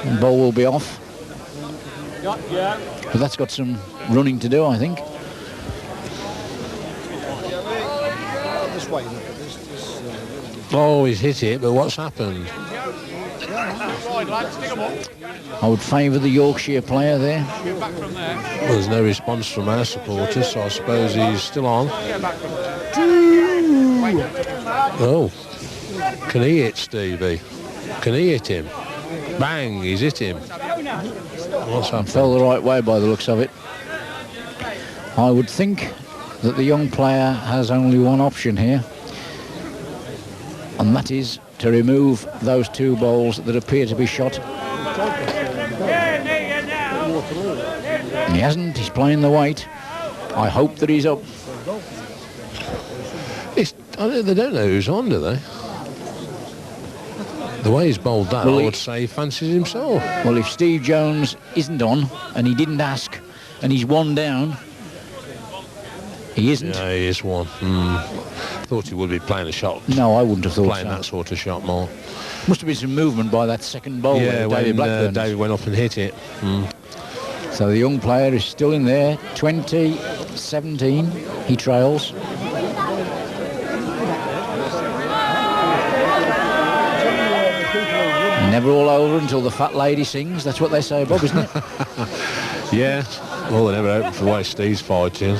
Speaker 1: The ball will be off. But that's got some running to do, I think.
Speaker 4: Oh, he's hit it, but what's happened?
Speaker 1: I would favour the Yorkshire player there.
Speaker 4: Well, there's no response from our supporters, so I suppose he's still on. Oh, can he hit Stevie? Can he hit him? Bang, he's hit him. What's happened?
Speaker 1: Fell the right way by the looks of it. I would think that the young player has only one option here, and that is to remove those two balls that appear to be shot. He hasn't. He's playing the weight. I hope that he's up.
Speaker 4: They don't know who's on, do they? The way he's bowled that, I would say he fancies himself.
Speaker 1: Well, if Steve Jones isn't on, and he didn't ask, and he's one down, He isn't?
Speaker 4: Yeah, he is one. Thought he would be playing a shot.
Speaker 1: No, I wouldn't have thought
Speaker 4: Playing
Speaker 1: so.
Speaker 4: that sort of shot, Mark.
Speaker 1: Must have been some movement by that second bowl.
Speaker 4: Yeah,
Speaker 1: David
Speaker 4: when
Speaker 1: Blackburn.
Speaker 4: David went up and hit it.
Speaker 1: So the young player is still in there. 20-17. He trails. Never all over until the fat lady sings. That's what they say, Bob, isn't it?
Speaker 4: Yeah. Well, they never open for the way Steve's fighting.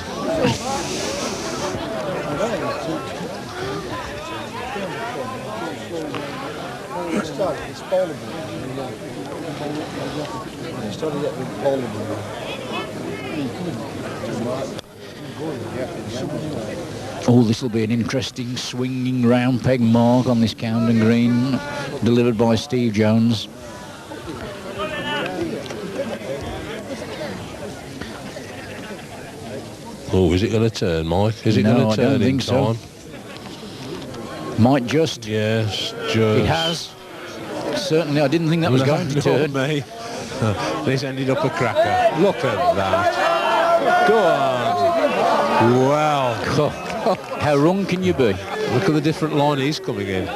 Speaker 1: Oh, this will be an interesting swinging round peg mark on this Camden Green, delivered by Steve Jones.
Speaker 4: Oh, is it going to turn, Mike? Is it
Speaker 1: No,
Speaker 4: going
Speaker 1: I
Speaker 4: to turn
Speaker 1: don't
Speaker 4: in
Speaker 1: think so.
Speaker 4: time?
Speaker 1: Might just.
Speaker 4: Yes, just.
Speaker 1: It has. Certainly, I didn't think that was going to turn.
Speaker 4: Me. This ended up a cracker. Look at that. Go on. Wow.
Speaker 1: How wrong can you be?
Speaker 4: Look at the different line he's coming in.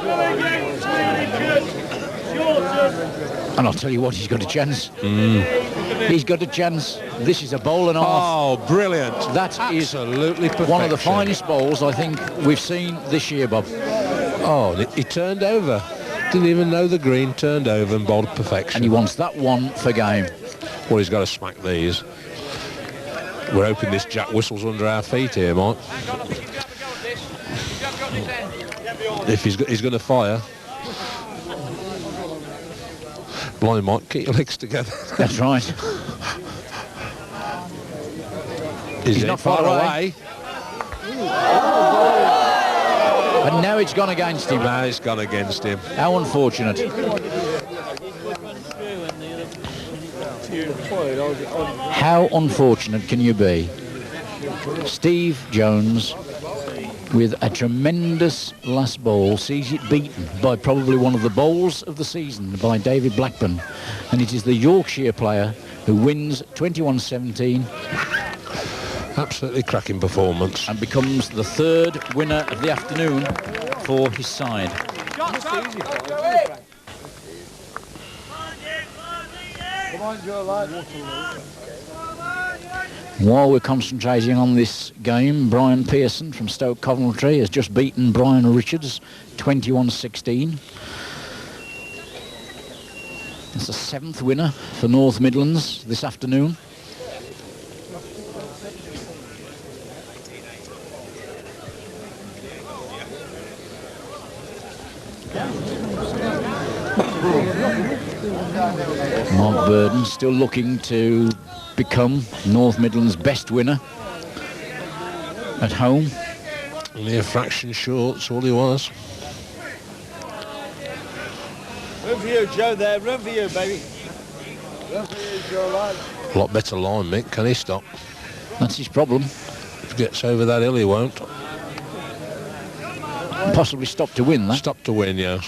Speaker 1: And I'll tell you what, he's got a chance. He's got a chance. This is a bowl and a half.
Speaker 4: Oh, brilliant.
Speaker 1: That is
Speaker 4: absolutely perfection.
Speaker 1: one of the finest bowls I think we've seen this year, Bob.
Speaker 4: Oh, he turned over. Didn't even know the green, turned over and bowled perfection.
Speaker 1: And he wants that one for game.
Speaker 4: Well, he's got to smack these. We're hoping this jack whistles under our feet here, Mike. If he's going to fire. Blind Mike, keep your legs together.
Speaker 1: That's right.
Speaker 4: He's
Speaker 1: not far away. And now it's gone against him.
Speaker 4: Now it's gone against him.
Speaker 1: How unfortunate. How unfortunate can you be? Steve Jones, with a tremendous last bowl, sees it beaten by probably one of the bowls of the season by David Blackburn. And it is the Yorkshire player who wins 21-17.
Speaker 4: Absolutely cracking performance.
Speaker 1: And becomes the third winner of the afternoon for his side. While we're concentrating on this game, Brian Pearson from Stoke Coventry has just beaten Brian Richards 21-16. It's the 7th winner for North Midlands this afternoon. Mark Burden still looking to become North Midlands' best winner at home.
Speaker 4: Only a fraction short, that's all he was.
Speaker 7: Room for you, Joe, there. Room for you, baby. Room for you, Joe.
Speaker 4: A lot better line, Mick. Can he stop?
Speaker 1: That's his problem.
Speaker 4: If he gets over that hill, he won't.
Speaker 1: Possibly stop to win that.
Speaker 4: Stop to win, yes.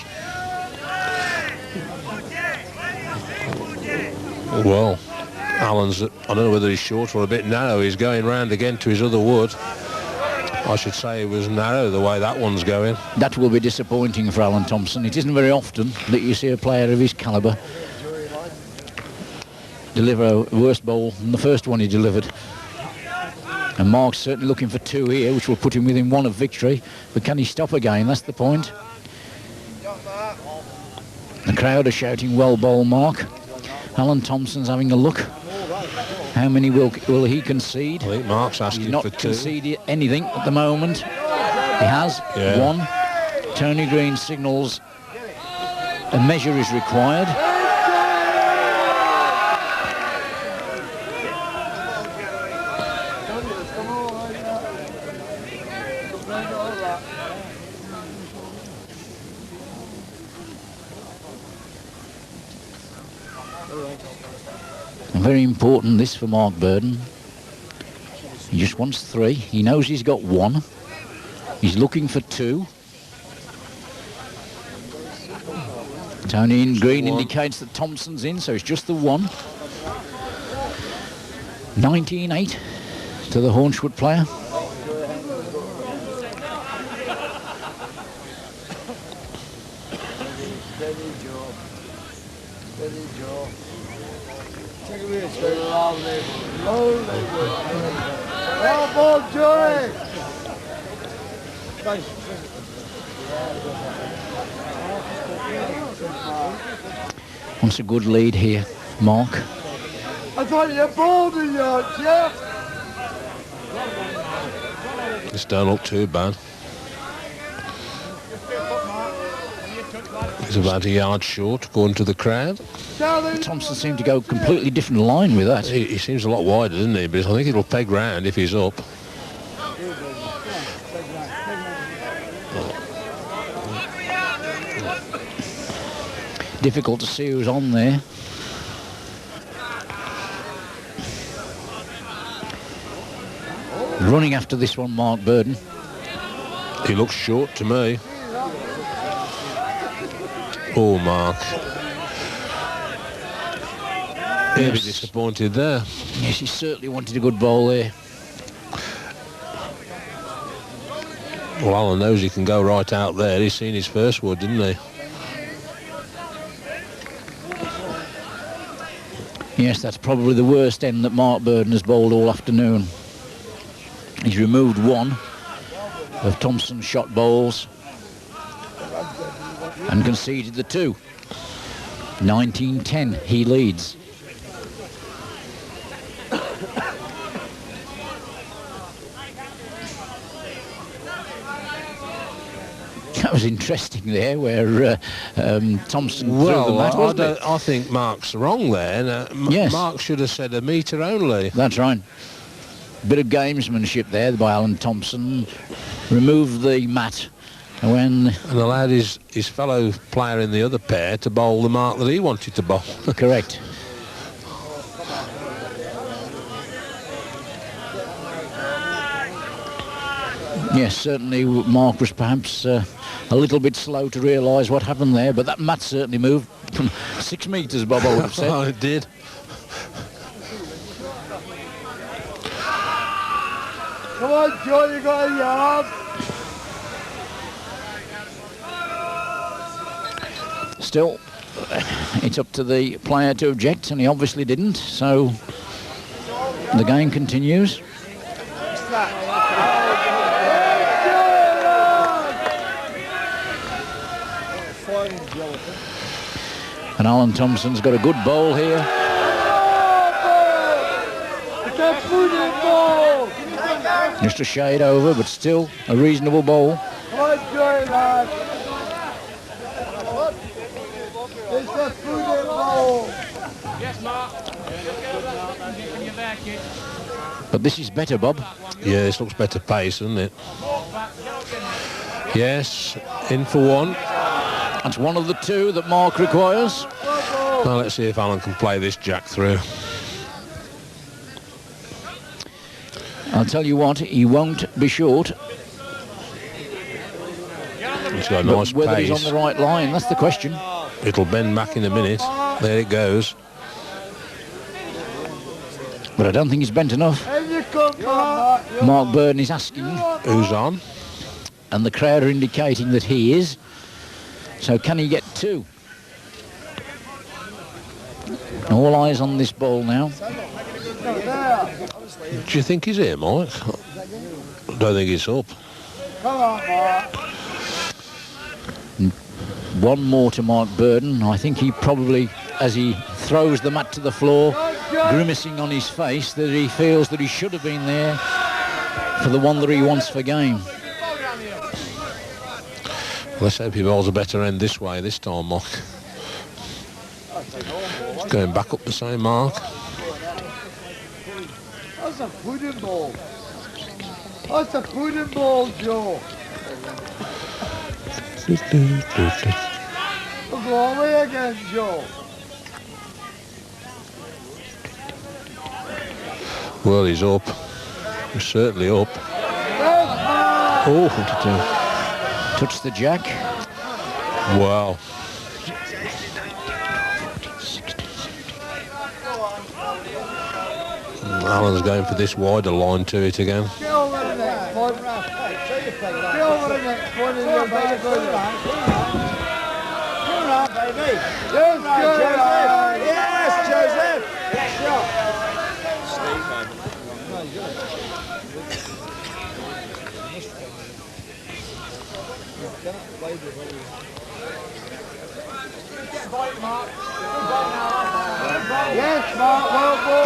Speaker 4: Well, Alan's, I don't know whether he's short or a bit narrow. He's going round again to his other wood. I should say it was narrow the way that one's going.
Speaker 1: That will be disappointing for Alan Thompson. It isn't very often that you see a player of his calibre deliver a worse bowl than the first one he delivered. And Mark's certainly looking for 2 here, which will put him within 1 of victory. But can he stop again? That's the point. The crowd are shouting, well bowl, Mark. Alan Thompson's having a look. How many will he concede?
Speaker 4: I think Mark's asking
Speaker 1: He's not
Speaker 4: for 2.
Speaker 1: conceded anything at the moment. He has 1. Tony Green signals a measure is required. Very important this for Mark Burden. He just wants 3. He knows he's got 1. He's looking for 2. Tony in green indicates that Thompson's in, so it's just the 1. 19-8 to the Haunchwood player.
Speaker 7: Lovely. Lovely. Well, ball, Joey.
Speaker 1: Wants a good lead here, Mark.
Speaker 7: I thought you balled in Yorkshire.
Speaker 4: This don't look too bad. He's about a yard short, according to the crowd.
Speaker 1: Thompson seemed to go completely different line with that.
Speaker 4: He seems a lot wider, doesn't he? But I think it'll peg round if he's up.
Speaker 1: Difficult to see who's on there. Running after this one, Mark Burden.
Speaker 4: He looks short to me. Oh, Mark. He'll be disappointed there.
Speaker 1: Yes, he certainly wanted a good ball there.
Speaker 4: Well, Alan knows he can go right out there. He's seen his first wood, didn't he?
Speaker 1: Yes, that's probably the worst end that Mark Burden has bowled all afternoon. He's removed one of Thompson's shot bowls and conceded the two. 19-10, he leads. That was interesting there, where Thompson threw the mat, wasn't it?
Speaker 4: I think Mark's wrong there.
Speaker 1: Yes.
Speaker 4: Mark should have said a metre only.
Speaker 1: That's right. Bit of gamesmanship there by Alan Thompson. Removed the mat and
Speaker 4: allowed his fellow player in the other pair to bowl the mark that he wanted to bowl.
Speaker 1: Correct. Yes, certainly Mark was perhaps a little bit slow to realise what happened there, but that mat certainly moved from 6 metres, Bob, I would have said.
Speaker 4: Oh, it did.
Speaker 7: Come on, Joe, you got a yard.
Speaker 1: Still, it's up to the player to object, and he obviously didn't, so the game continues. And Alan Thompson's got a good bowl here. Just a shade over, but still a reasonable bowl. But this is better, Bob.
Speaker 4: Yeah, this looks better pace, doesn't it? Yes, in for one.
Speaker 1: That's one of the two that Mark requires.
Speaker 4: Now let's see if Alan can play this jack through.
Speaker 1: I'll tell you what, he won't be short.
Speaker 4: He's got a nice
Speaker 1: whether
Speaker 4: pace.
Speaker 1: He's on the right line, that's the question.
Speaker 4: It'll bend back in a minute. There it goes.
Speaker 1: But I don't think he's bent enough. Mark Burden is asking
Speaker 4: who's on,
Speaker 1: and the crowd are indicating that he is. So can he get two? All eyes on this ball now.
Speaker 4: Do you think he's here, Mike? I don't think he's up.
Speaker 7: Come on, Mark.
Speaker 1: One more to Mark Burden. I think he probably, as he throws the mat to the floor, grimacing on his face, that he feels that he should have been there for the one that he wants for game.
Speaker 4: Let's hope he bowls a better end this way this time, Mark. Going back up the same mark.
Speaker 7: That's a pudding ball. That's a pudding ball, Joe. We'll go away again, Joe.
Speaker 4: Well, he's up. He's certainly up.
Speaker 1: Oh, touch the jack.
Speaker 4: Wow. Alan's going for this wider line to it again.
Speaker 7: Get over the next one. Get over the next one in your baby. Yes, Joseph.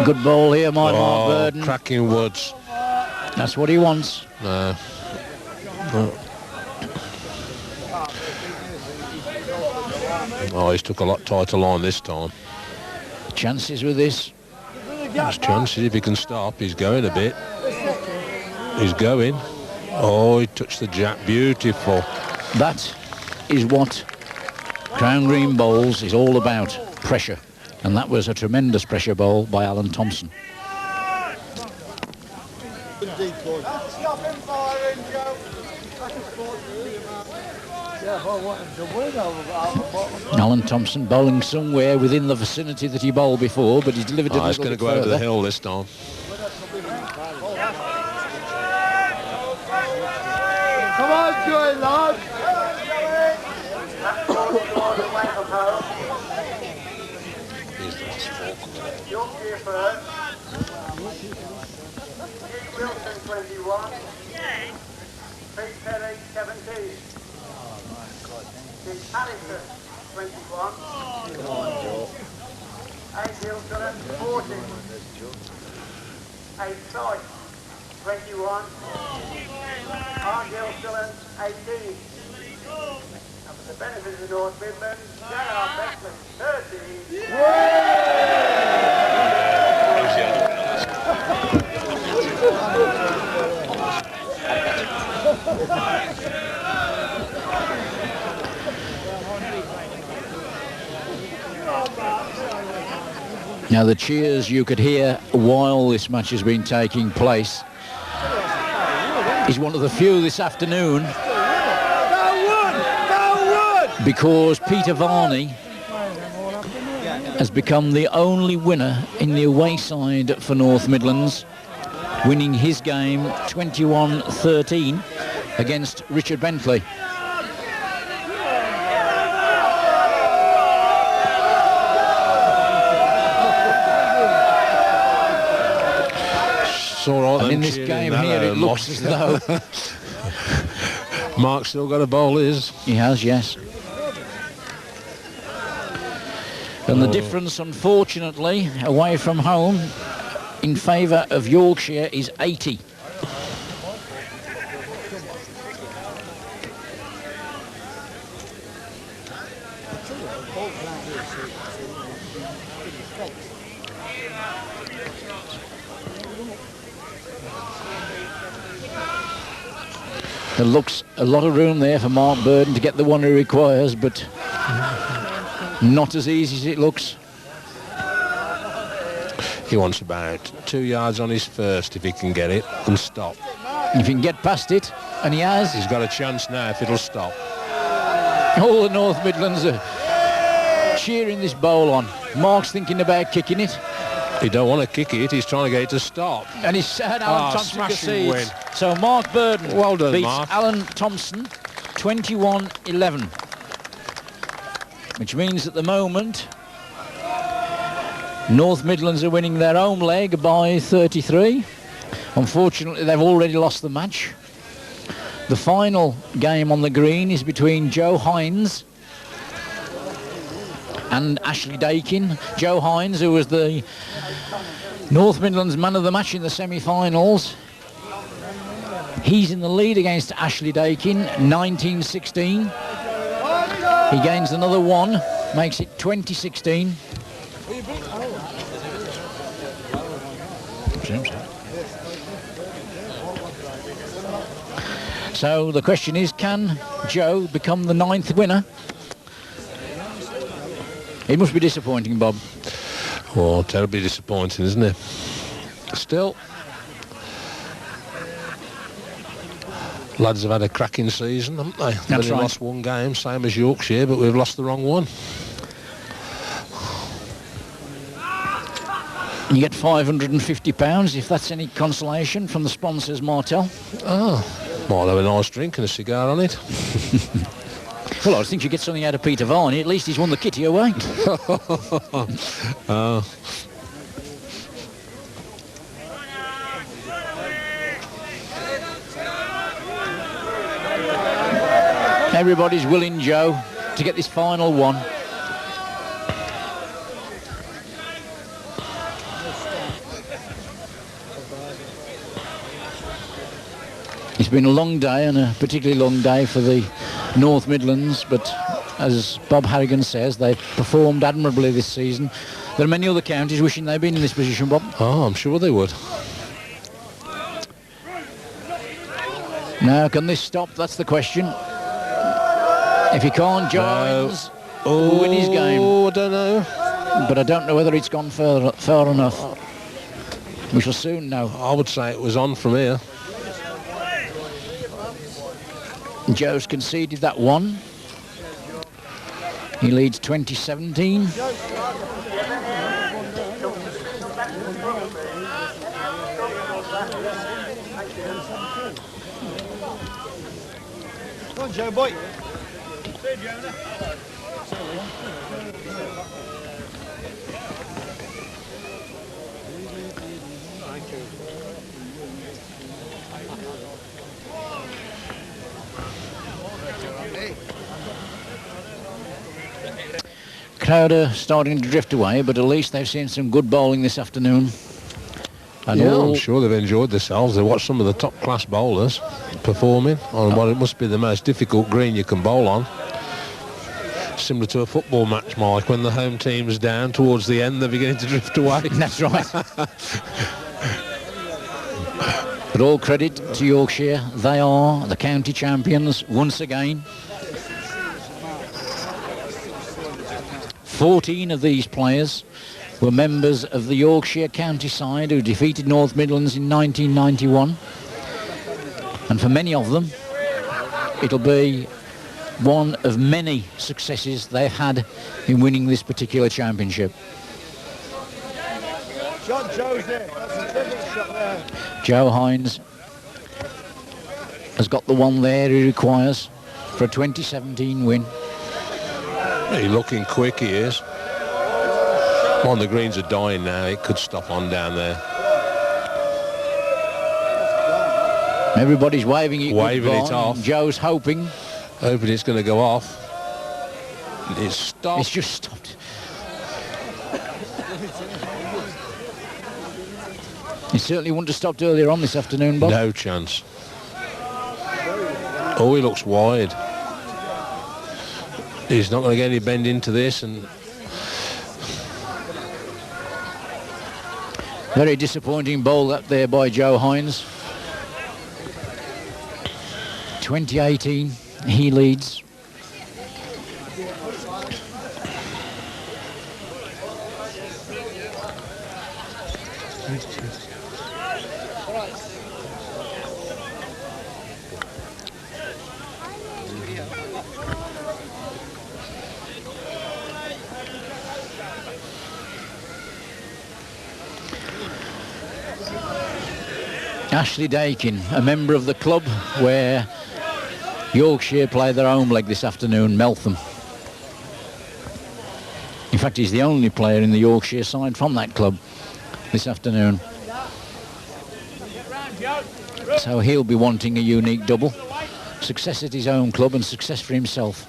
Speaker 1: Good ball here, Mark Burden.
Speaker 4: Cracking Woods.
Speaker 1: That's what he wants.
Speaker 4: No. Oh, he's took a lot tighter line this time.
Speaker 1: Chances with this.
Speaker 4: There's chances if he can stop. He's going a bit. He's going. Oh, he touched the jack. Beautiful.
Speaker 1: That is what Crown Green Bowls is all about. Pressure. And that was a tremendous pressure bowl by Alan Thompson. Alan Thompson bowling somewhere within the vicinity that he bowled before, but he's delivered it a
Speaker 4: He's
Speaker 1: little
Speaker 4: going to
Speaker 1: bit
Speaker 4: go over
Speaker 1: further.
Speaker 4: the hill this time.
Speaker 7: Come on, Joey, lad.
Speaker 6: Yorkshire first. Wilson 21. Pete Perry 17. Pete Harrison 21. Adil Dunham 40. A Sykes 21. Argyle Dillon 18. And for the benefit of the North Midlands, J.R. Beckley 13.
Speaker 1: Now the cheers you could hear while this match has been taking place is one of the few this afternoon, because Peter Varney has become the only winner in the away side for North Midlands, winning his game 21-13 against Richard Bentley.
Speaker 4: It's all right.
Speaker 1: And in this game here, it looks as though
Speaker 4: Mark's still got a bowl, is.
Speaker 1: he has, yes. And the difference, unfortunately, away from home in favour of Yorkshire is 80. There looks a lot of room there for Mark Burden to get the one he requires, but not as easy as it looks.
Speaker 4: He wants about 2 yards on his first if he can get it and stop.
Speaker 1: If he can get past it, and he has,
Speaker 4: He's got a chance now if it'll stop.
Speaker 1: all the North Midlands are cheering this bowl on. Mark's thinking about kicking it,
Speaker 4: He don't want to kick it, he's trying to get it to stop.
Speaker 1: and he's Alan Thompson
Speaker 4: smashing
Speaker 1: concedes.
Speaker 4: win.
Speaker 1: So Mark Burden
Speaker 4: Well done,
Speaker 1: beats
Speaker 4: Mark.
Speaker 1: Alan Thompson 21-11, which means at the moment North Midlands are winning their home leg by 33. Unfortunately, they've already lost the match. The final game on the green is between Joe Hines and Ashley Dakin. Joe Hines, who was the North Midlands man of the match in the semi-finals, he's in the lead against Ashley Dakin, 19-16. He gains another one, makes it 20-16. So the question is, can Joe become the 9th winner? It must be disappointing, Bob.
Speaker 4: Oh, terribly disappointing, isn't it? Still, lads have had a cracking season, haven't they? They've only
Speaker 1: right.
Speaker 4: lost one game, same as Yorkshire, but we've lost the wrong one.
Speaker 1: You get £550 if that's any consolation from the sponsors, Martel.
Speaker 4: Oh, might have a nice drink and a cigar on it.
Speaker 1: Well, I think you get something out of Peter Varney. At least he's won the kitty away. Everybody's willing, Joe, to get this final one. It's been a long day, and a particularly long day for the North Midlands, but as Bob Harrigan says, they've performed admirably this season. There are many other counties wishing they'd been in this position, Bob.
Speaker 4: Oh, I'm sure they would.
Speaker 1: Now, can this stop? That's the question. If he can't, Jones will win his game.
Speaker 4: Oh, I don't know.
Speaker 1: But I don't know whether it's gone far enough. We shall soon know.
Speaker 4: I would say it was on from here.
Speaker 1: Joe's conceded that one. He leads 2017.
Speaker 7: Come on, Joe boy.
Speaker 1: Crowd are starting to drift away, but at least they've seen some good bowling this afternoon. And
Speaker 4: Yeah, I'm sure they've enjoyed themselves. They watched some of the top-class bowlers performing on what it must be the most difficult green you can bowl on. Similar to a football match, Mike, when the home team's down towards the end, they're beginning to drift away.
Speaker 1: That's right. But all credit to Yorkshire. They are the county champions once again. 14 of these players were members of the Yorkshire county side who defeated North Midlands in 1991. And for many of them, it'll be one of many successes they've had in winning this particular championship.
Speaker 7: John Joe's there. That's a terrific shot there.
Speaker 1: Joe Hines has got the one there he requires for a 2017 win.
Speaker 4: He's looking quick, he is. One, the greens are dying now. It could stop on down there.
Speaker 1: Everybody's waving it
Speaker 4: Waving it off.
Speaker 1: Joe's hoping.
Speaker 4: Hoping it's going to go off. It's stopped.
Speaker 1: It's just stopped. He certainly wouldn't have stopped earlier on this afternoon, Bob.
Speaker 4: No chance. Oh, he looks wide. He's not going to get any bend into this, and
Speaker 1: Very disappointing bowl up there by Joe Hines. 2018, he leads. Ashley Dakin, a member of the club where Yorkshire play their home leg this afternoon, Meltham. In fact, he's the only player in the Yorkshire side from that club this afternoon. So he'll be wanting a unique double. Success at his own club and success for himself.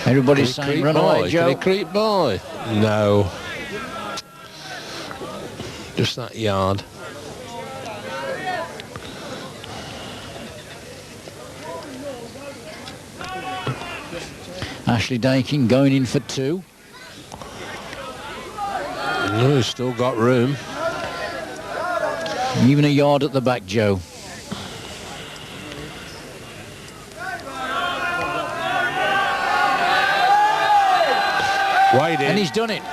Speaker 1: Everybody's saying, run away, Joe.
Speaker 4: Can he creep by? No. Just that yard.
Speaker 1: Ashley Dakin going in for two.
Speaker 4: No, he's still got room.
Speaker 1: Even a yard at the back, Joe. And he's done it.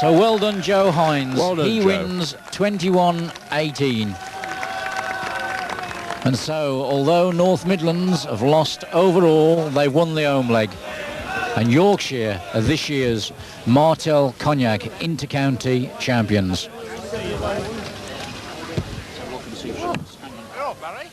Speaker 1: So well done, Joe Hines.
Speaker 4: Well done,
Speaker 1: he
Speaker 4: Joe.
Speaker 1: wins 21-18. And so, although North Midlands have lost overall, they won the home leg. And Yorkshire are this year's Martel Cognac Inter-County champions.
Speaker 5: Hello, Barry.